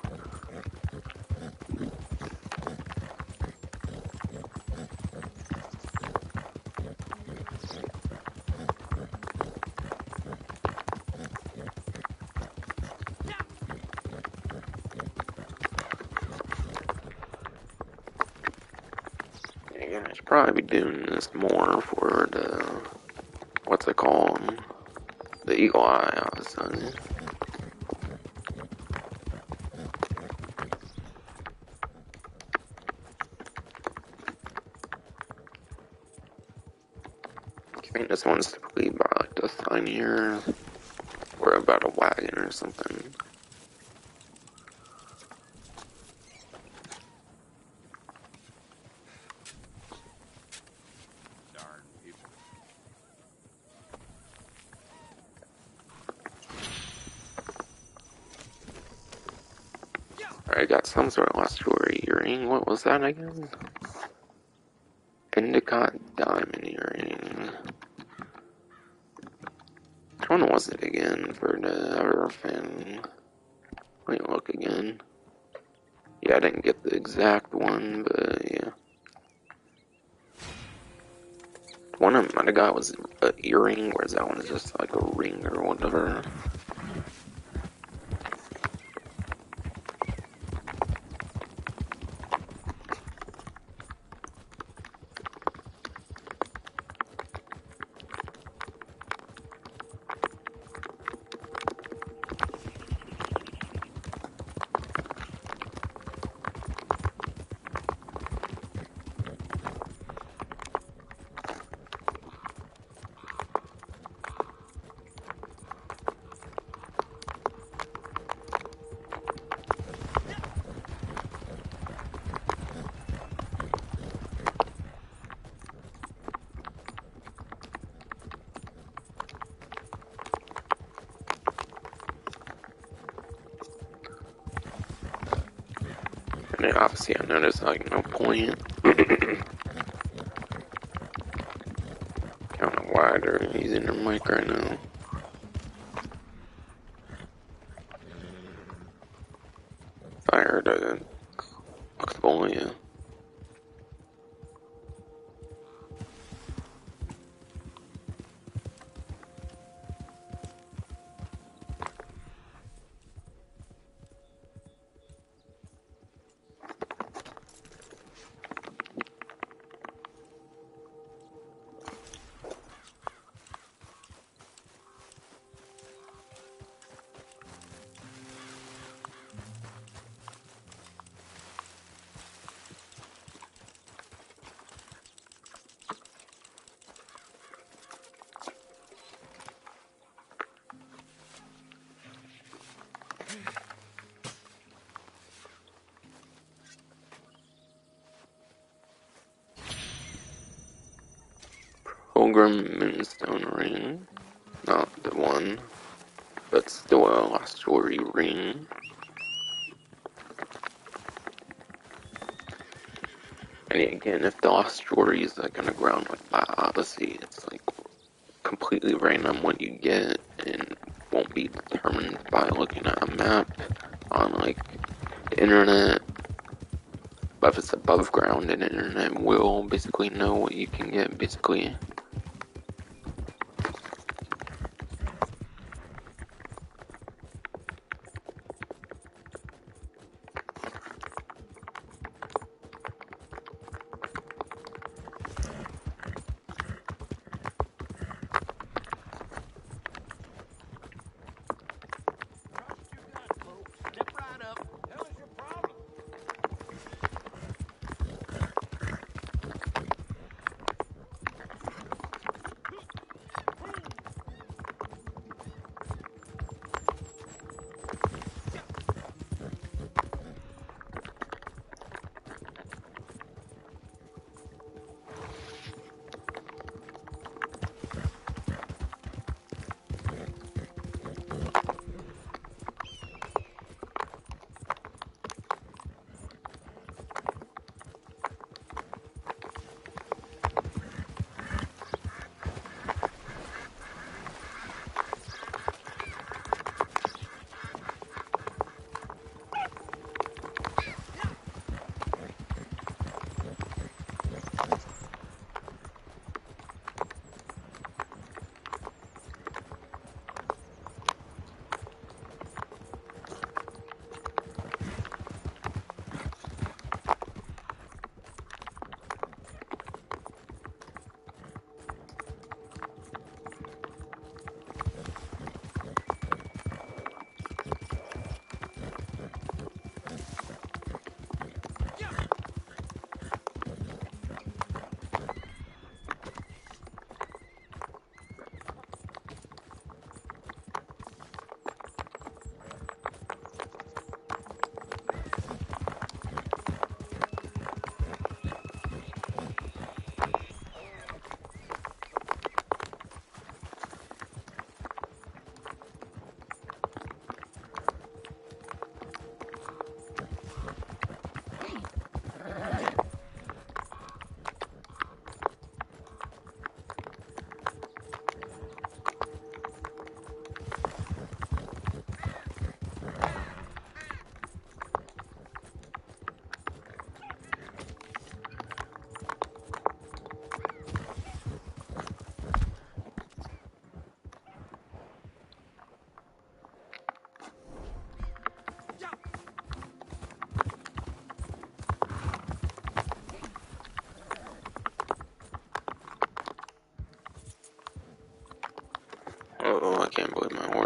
S1: Yeah, I should probably be doing this more for the, what's it called? The Eagle Eye, obviously. I think this one's typically about like the sign here, or about a wagon or something. Alright, got some sort of last story earring. What was that again? Endicott diamond earring. Which one was it again for the Everfin? Let me look again. Yeah, I didn't get the exact one, but yeah. One I might have got was an earring, whereas that one is just like a ring or whatever. And then obviously I noticed like no point. Kinda wider using the mic right now. If I heard a collectible, yeah. Pilgrim Moonstone ring. Not the one, but still a lost story ring. And again, if the lost story is like underground like by Odyssey, it's like completely random what you get and won't be determined by looking at a map on like the internet. But if it's above ground, and the internet will basically know what you can get, basically.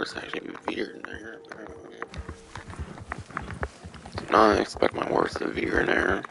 S1: horse actually veered there. Did not expect my horse to veer there.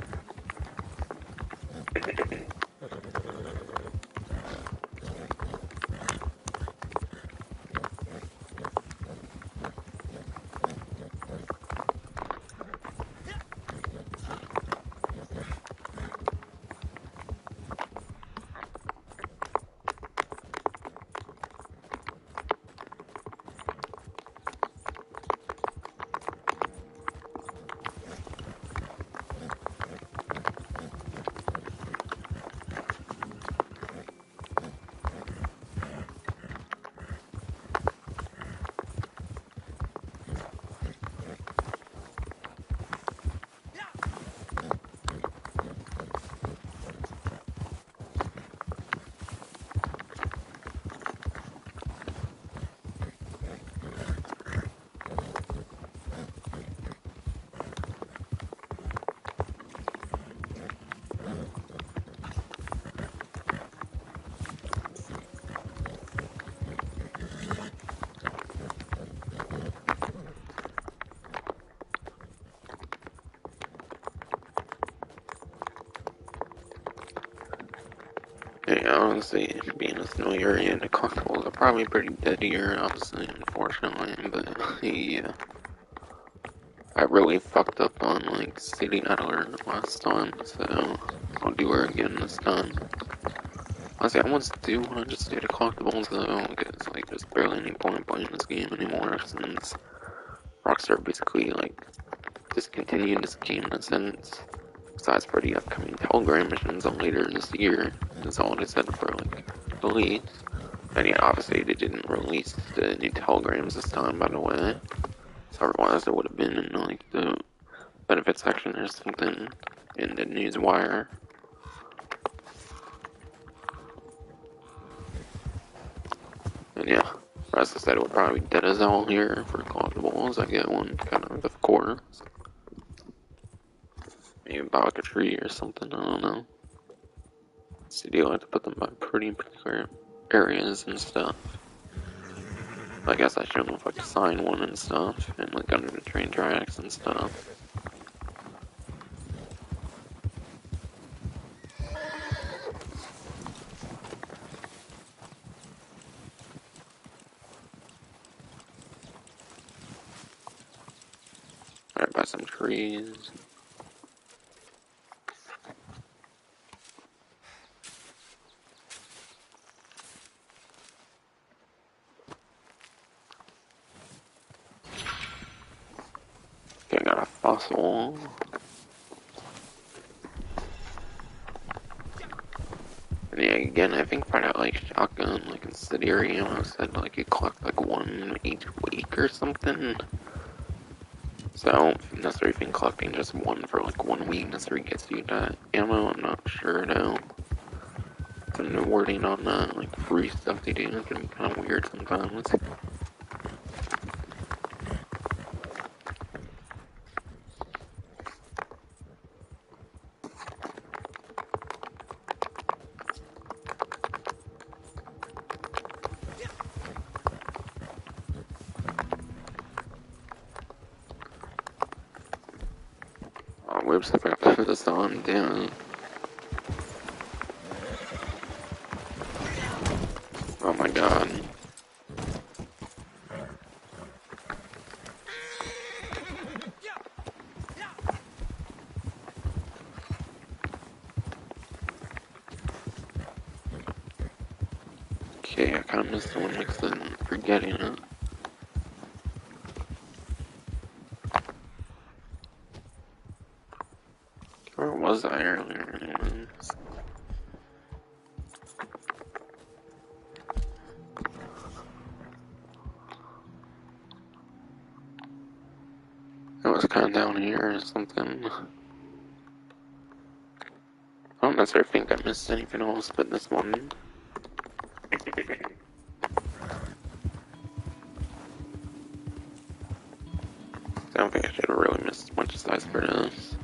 S1: Yeah, honestly, being a snowy area, the collectibles are probably pretty dead here, obviously, unfortunately, but yeah. I really fucked up on, like, City Idler last time, so I'll do her again this time. Honestly, I almost do want to just do the collectibles, though, because, like, there's barely any point playing this game anymore, since Rockstar basically, like, discontinued this game in a sense. Besides for the upcoming Telegram missions later this year, that's all they said for, like, release. And yeah, obviously they didn't release the new telegrams this time, by the way. So otherwise it would have been in, like, the benefit section or something in the news wire. And yeah, as I said, it would probably be dead as hell here for collectibles. I get one kind of course. Maybe buy like a tree or something, I don't know. So you like to put them by pretty particular areas and stuff. I guess I shouldn't have, like, sign one and stuff, and like under the train tracks and stuff. Alright, buy some trees. Okay, I got a fossil. And yeah, again, I think for that, like, shotgun, like, in city area, I said, like, you collect, like, one each week or something. So I don't necessarily think collecting just one for, like, 1 week necessarily gets you that ammo. I'm not sure, though. Some new wording on that, like, free stuff they do, it can be kind of weird sometimes. Oh, whoops, I forgot to put this on, damn. Oh my god. Okay, I kinda missed the one next to forgetting it. Where was I earlier anyways? It was kinda down here or something. I don't necessarily think I missed anything else but this one. I don't think I should have really missed much size for this.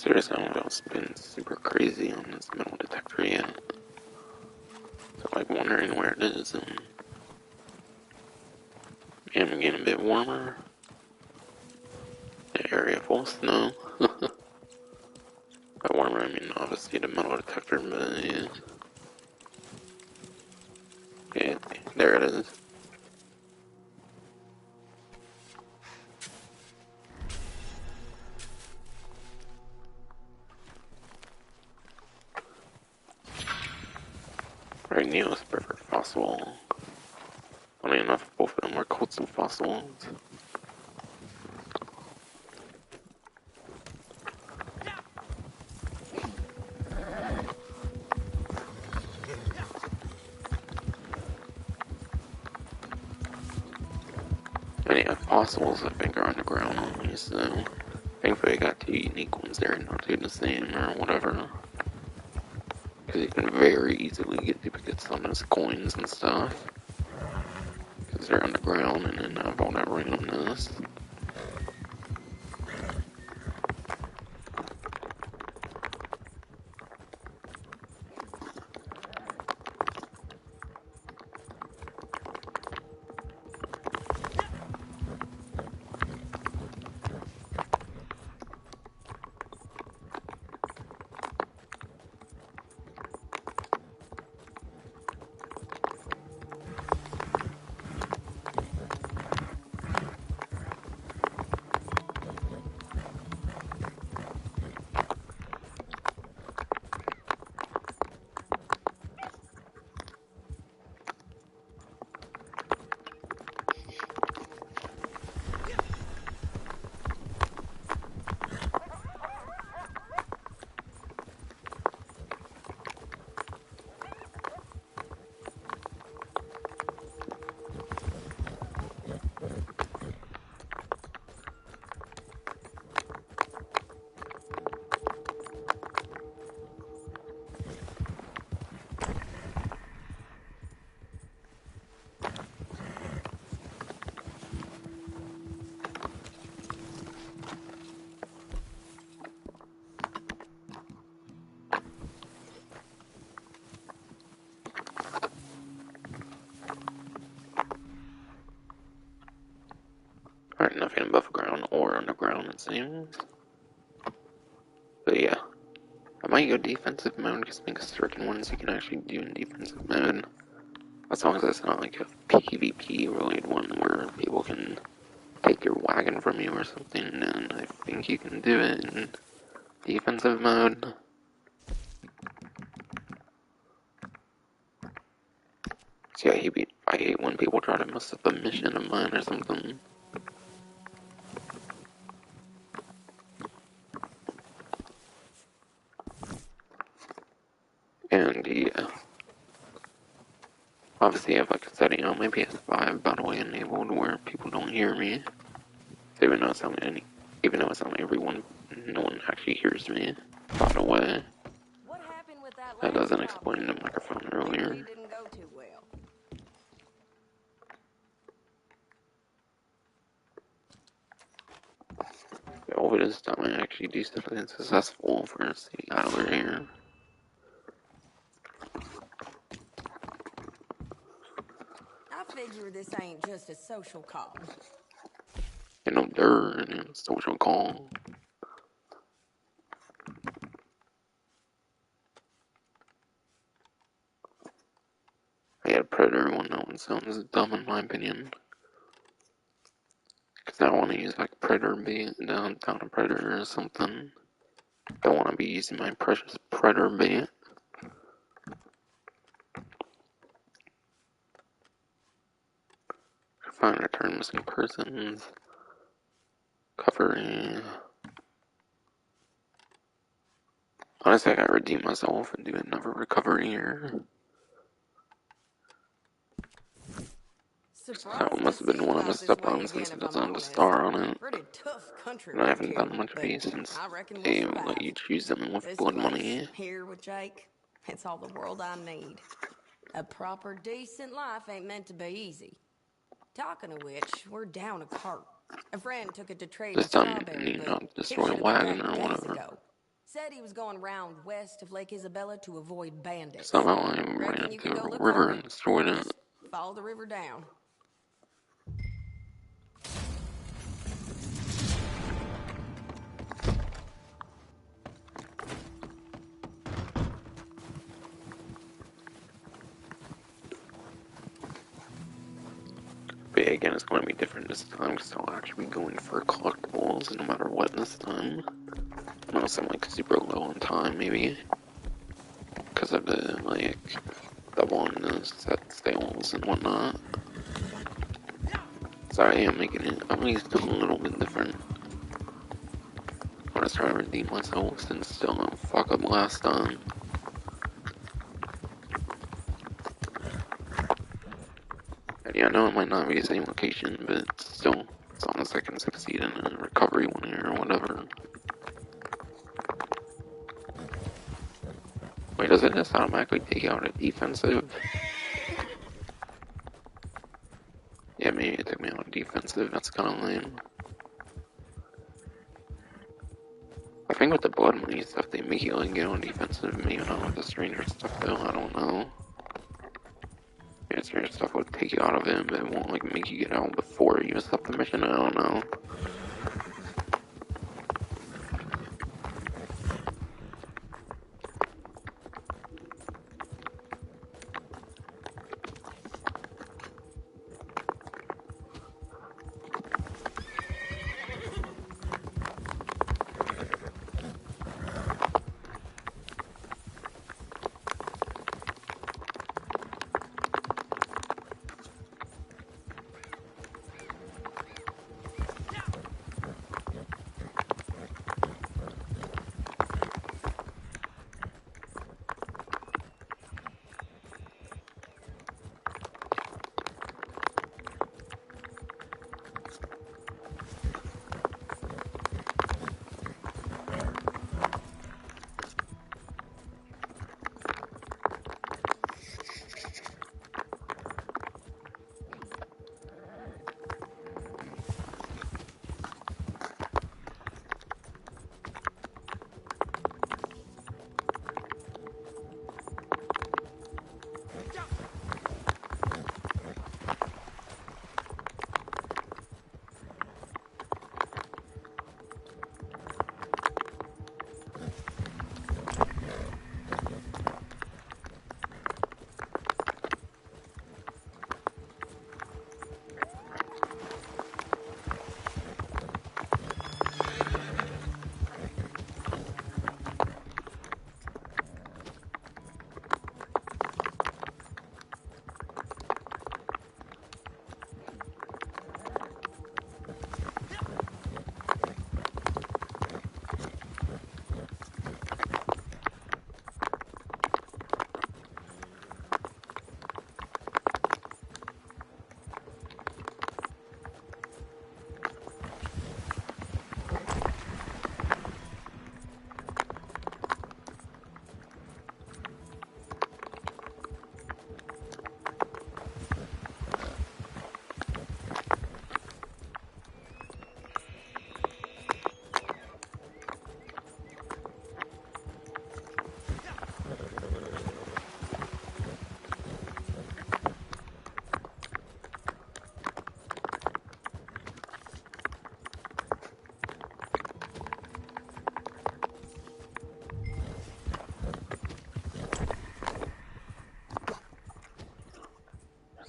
S1: Seriously, I don't know if it's been super crazy on this metal detector yet. So like wondering where it is, and I'm getting a bit warmer. The area full of snow. By warmer, I mean obviously the metal detector, but yeah. Yeah, there it is. Right, Neosphere for fossil. Funny enough, both of them were coastal fossils. And yeah, fossils I think are underground only, so thankfully I got two unique ones there, not two the same or whatever. Because you can very easily get duplicates on those coins and stuff. Because they're underground and then have all that randomness. Alright, nothing above ground or underground it seems. But yeah, I might go defensive mode because I think certain ones you can actually do in defensive mode. As long as it's not like a PvP related one where people can take your wagon from you or something, then I think you can do it in defensive mode. See, I hate when people try to mess up a mission of mine or something. And yeah, obviously I have like a setting on my PS5 by the way enabled where people don't hear me. So even though it's only everyone, no one actually hears me. By the way,
S2: What happened with that
S1: that
S2: last
S1: doesn't
S2: job
S1: explain the
S2: then?
S1: microphone
S2: Clearly
S1: earlier.
S2: didn't go too well.
S1: Over this time I actually do something successful for a city idler here.
S2: I figure this ain't just a social call.
S1: And no dirt and social call. I had Predator one, that one sounds dumb in my opinion. Because I want to use like Predator bait down a Predator or something. Don't want to be using my precious Predator bait. Find return missing persons. Recovery. Honestly, I gotta redeem myself and do another recovery here. That one
S2: Surprised to
S1: must have been
S2: see
S1: one
S2: you
S1: I
S2: out
S1: messed
S2: this
S1: up
S2: way
S1: on since
S2: again,
S1: it
S2: if I'm
S1: doesn't have the
S2: honest.
S1: star on it.
S2: Pretty tough country
S1: And I
S2: around
S1: haven't
S2: here,
S1: done much
S2: but
S1: base since
S2: I reckon we'll
S1: they let
S2: survive.
S1: you choose them with
S2: This
S1: blood
S2: place,
S1: money.
S2: here with Jake, it's all the world I need. A proper, decent life ain't meant to be easy. Talking of which, we're down a cart. A friend took it to trade
S1: This
S2: with
S1: time you
S2: Strawberry,
S1: need
S2: but
S1: not
S2: he
S1: destroy a
S2: should have been
S1: wagon
S2: back
S1: or
S2: days
S1: whatever.
S2: ago. Said he was going round west of Lake Isabella to avoid bandits.
S1: Somehow I ran
S2: Reckon you
S1: into
S2: can go
S1: the
S2: look
S1: river
S2: for
S1: and
S2: him.
S1: destroyed it.
S2: Just follow the river down.
S1: But yeah, again, it's going to be different this time because I'll actually be going for collectibles no matter what this time. Unless I'm like super low on time, maybe. Because of the like doubling the set sales and whatnot. So I am making it at least a little bit different. I'm gonna try to redeem myself since still don't fuck up last time. And yeah, I know it might not be the same location, but still, as long as I can succeed in a recovery one here or whatever. Wait, does it just automatically take out a defensive? Yeah, maybe it took me out a defensive, that's kinda lame. I think with the blood money stuff, they make you like get on defensive, maybe not with the stranger stuff though, I don't know. Yeah, stranger stuff would take you out of it, but it won't like make you get out before you accept the mission, I don't know.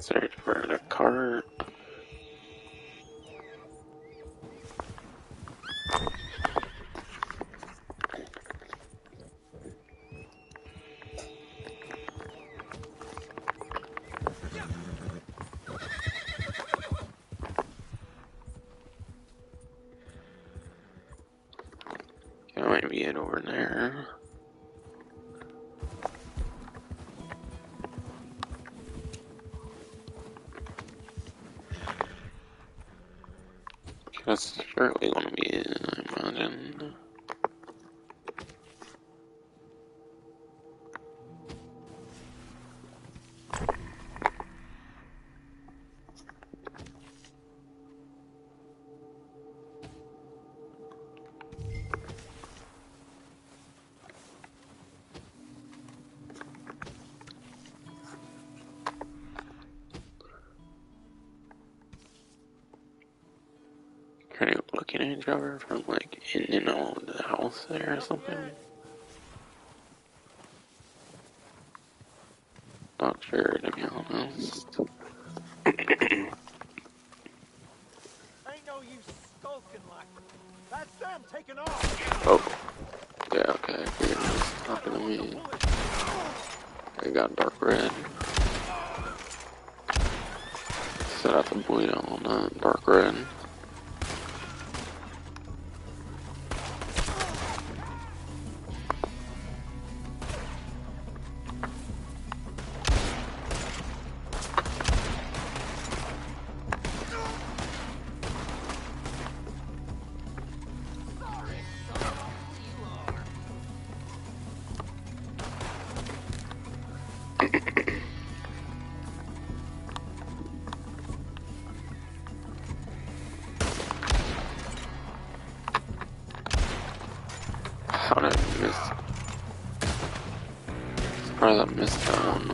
S1: Search for the cart. That might be it over there. That's surely gonna be it, I imagine. looking at each other from like in the house there or something. Not sure, to be honest.
S4: Ain't no use skulking like that's them taking off.
S1: Oh, yeah, okay. You're just talking to me. I got dark red. Set out the bleed on that dark red. How did I miss? Surprised I missed that one.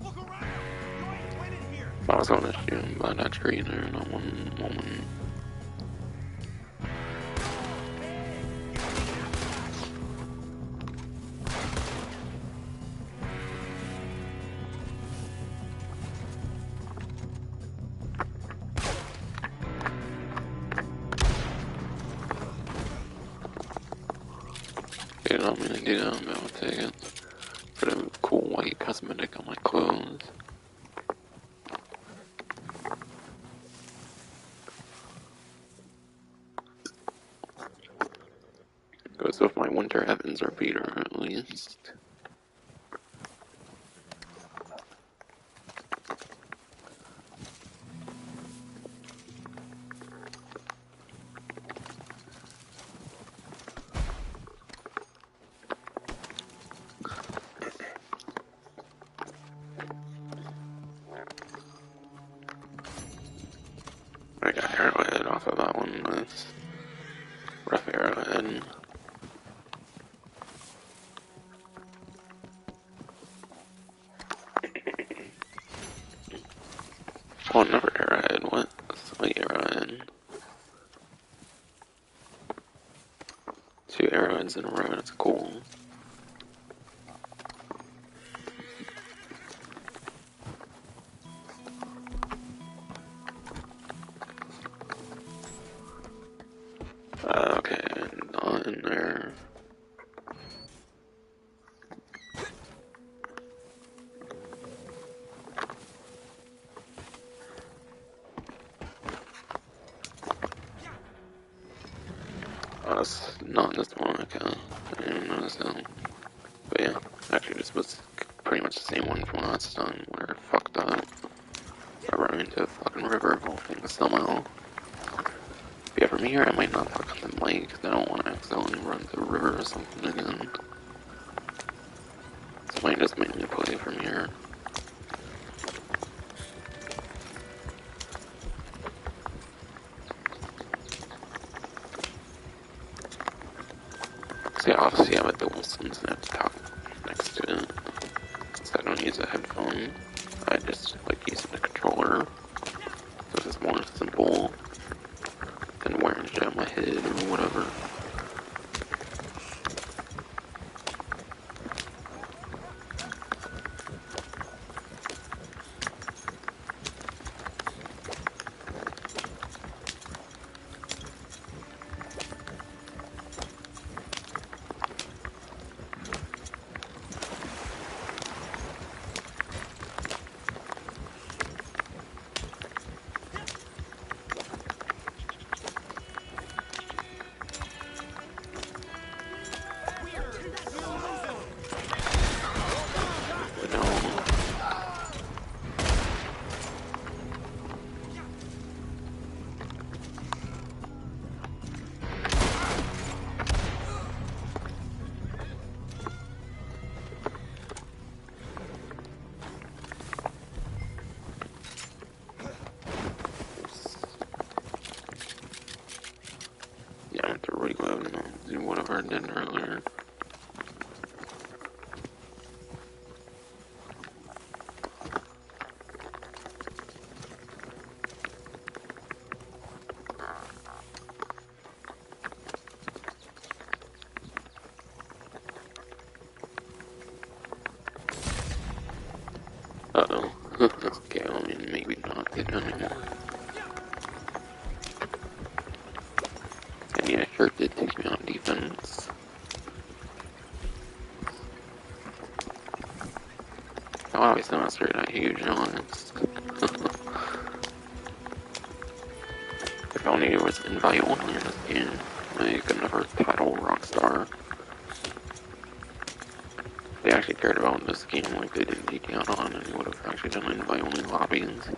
S4: Look around. You ain't winning here.
S1: I was gonna shoot him by that tree there in that one moment. You don't mean to do that, but I'll take it. Put a cool white cosmetic on my clothes. Goes with my winter Evans repeater, at least. I got arrowhead off of that one. Nice. Rough arrowhead. Oh, never arrowhead. What? Sweet arrowhead. 2 arrowheads in a row. That's cool. Okay, not in there. Oh, that's not in this one. Okay, I didn't even notice that. But yeah, actually, this was pretty much the same one from last time where I fucked up. I ran into a fucking river of all things somehow. If you ever meet here, I might not talk on the mic because I don't want to accidentally run into a river or something again. So I might just make me play from here. See, obviously I have a dual sense and I have to talk next to it. So I don't use a headphone. I just like using the controller. So it's more simple than wearing shit on my head or whatever. But no. Yeah, I have to reload and do whatever I did earlier. Uh-oh. Okay, I mean, maybe not good anymore. And yeah, sure did take me on defense. Oh, obviously not straight that huge, honest. If only it was invite only in this game, like another title Rockstar. They actually cared about this game like they did GTA on, and they would have actually done invite only lobbies.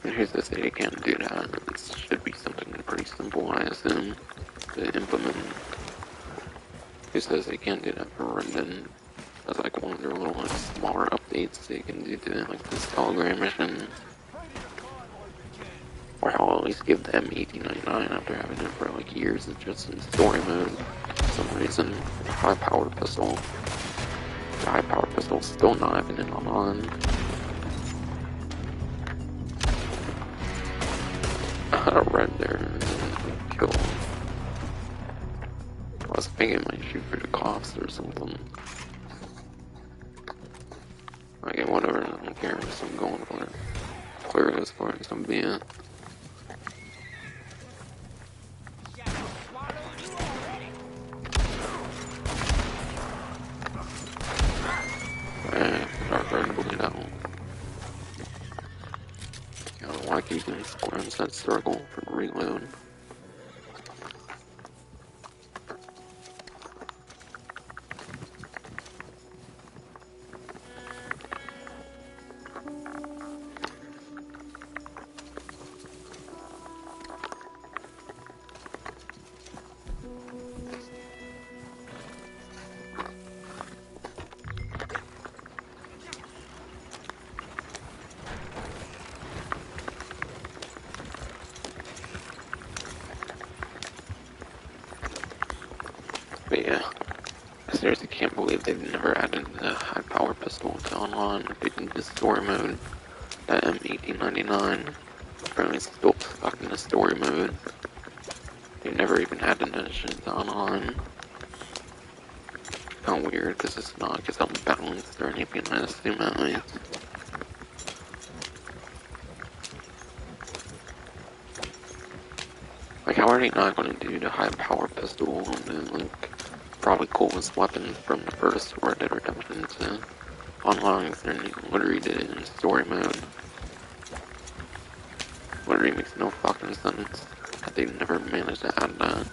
S1: And who's to say they can't do that? It should be something pretty simple, I assume, to implement. Who says they can't do that for Rendon? That's like one of their little like, smaller updates they can do to like this Telegram mission. Or I'll at least give them 1899 after having it for like years of just in story mode. For some reason, high power pistol. The high power pistol still not having it on. Right there, kill. I was thinking it might shoot for the cost or something. Okay, whatever, I don't care, I'm going for it. Clear this for it, so be it. Start burning bleed out. I don't like using square instead circle for the reload. But yeah, I seriously can't believe they've never added the high power pistol to online if they did the story mode. That M1899 apparently it's still stuck in the story mode. They never even added that shit to online. How weird, because it's not because I'm balanced or anything, I assume at least. Like, how are they not going to do the high power pistol and the, like, probably coolest weapon from the first Red Dead Redemption to online if they literally did it in story mode? Literally makes no fucking sense that they never managed to add that.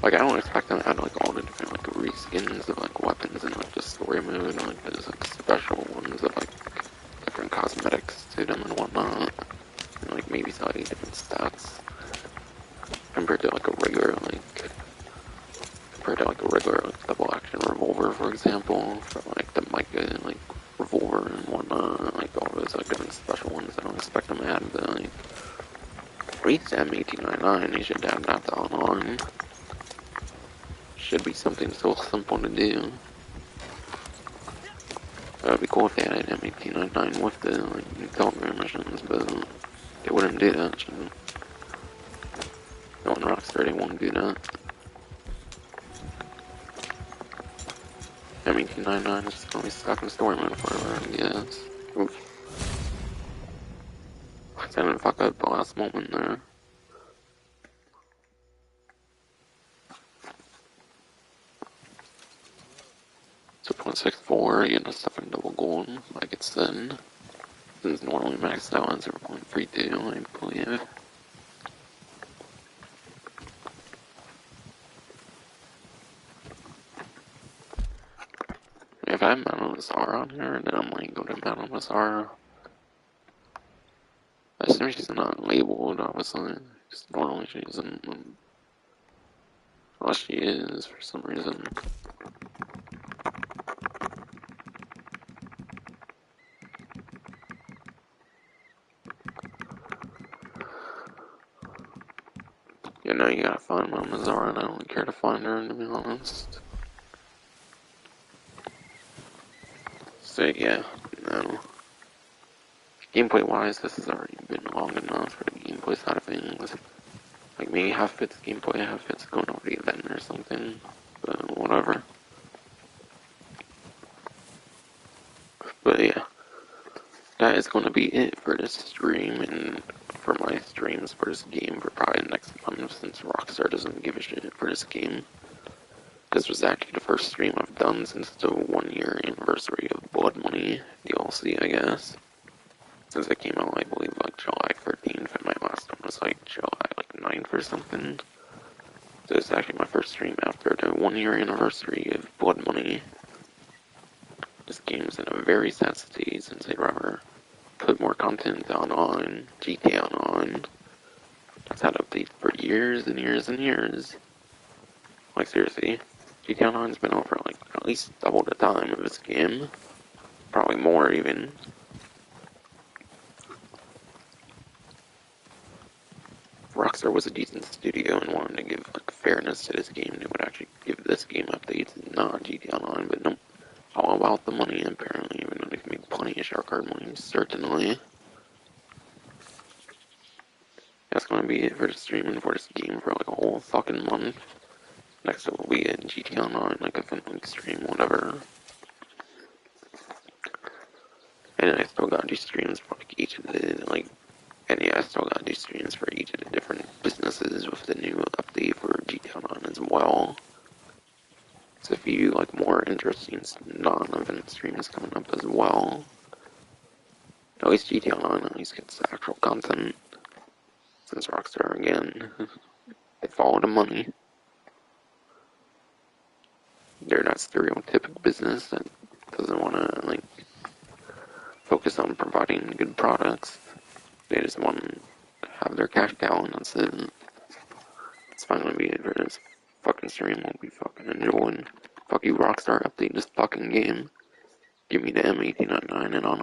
S1: Like, I don't expect them to add, like, all the different, like, reskins of, like, weapons in, like, the story mode, and, like, there's, like, special ones of, like, different cosmetics to them and whatnot. And, like, maybe slightly different stats. Compared to, like, a regular, like, double action revolver, for example, for, like, the Micah, like, revolver and whatnot, like, all those, like, different special ones. I don't expect them to add the, like, at least M1899, they should add that to online. Should be something so simple to do. It would be cool if they added M1899 with the like, new Telegram missions, but they wouldn't do that. So no one Rockstar, they won't do that. M1899 is just gonna be stuck in story mode forever, I guess. Oof. I didn't fuck up the last moment there. So 0.64, getting stuff in double gold, like it said. Since normally maxed out on 0.32, I believe. If I have Mount Mazara on here, then I'm like, go to Mount Mazara. I assume she's not labeled, obviously. Because normally she isn't. Well, she is for some reason. You know, you gotta find Mount Mazara, and I don't care to find her, to be honest. So, yeah, no. Gameplay wise, this has already been long enough for the gameplay side of things. Like, maybe half of it's gameplay, half of it's going over the event or something. But whatever. But yeah, that is going to be it for this stream and for my streams for this game for probably the next month, since Rockstar doesn't give a shit for this game. This was actually the first stream I've done since the 1-year anniversary of Blood Money DLC, I guess. Since it came out, I believe, like July 13th, and my last one was like July 9th or something. So it's actually my first stream after the 1-year anniversary of Blood Money. This game's in a very sad state since they'd rather put more content on GTA on. It's had updates for years and years and years. Like seriously, GTA Online's been out for like at least double the time of this game. Probably more even. If Rockstar was a decent studio and wanted to give like fairness to this game, they would actually give this game updates and not GTA Online, but nope. All about the money apparently, even though they can make plenty of shark card money, certainly. That's gonna be it for the streaming for this game for like a whole fucking month. Next it will be a GTA Online, like a Finlink stream, whatever. And I still gotta do streams for like each of the, and yeah, I still gotta do streams for each of the different businesses with the new update for GTA Online as well. So if you like more interesting non-event streams coming up as well, at least GTA Online at least gets the actual content. Since Rockstar, again, they follow the money. They're that stereotypical business that doesn't want to, focus on providing good products. They just want to have their cash cow, and that's it. It's finally be it for this fucking stream. I'll be fucking enjoying. Fuck you, Rockstar, update this fucking game. Give me the M1899 and on.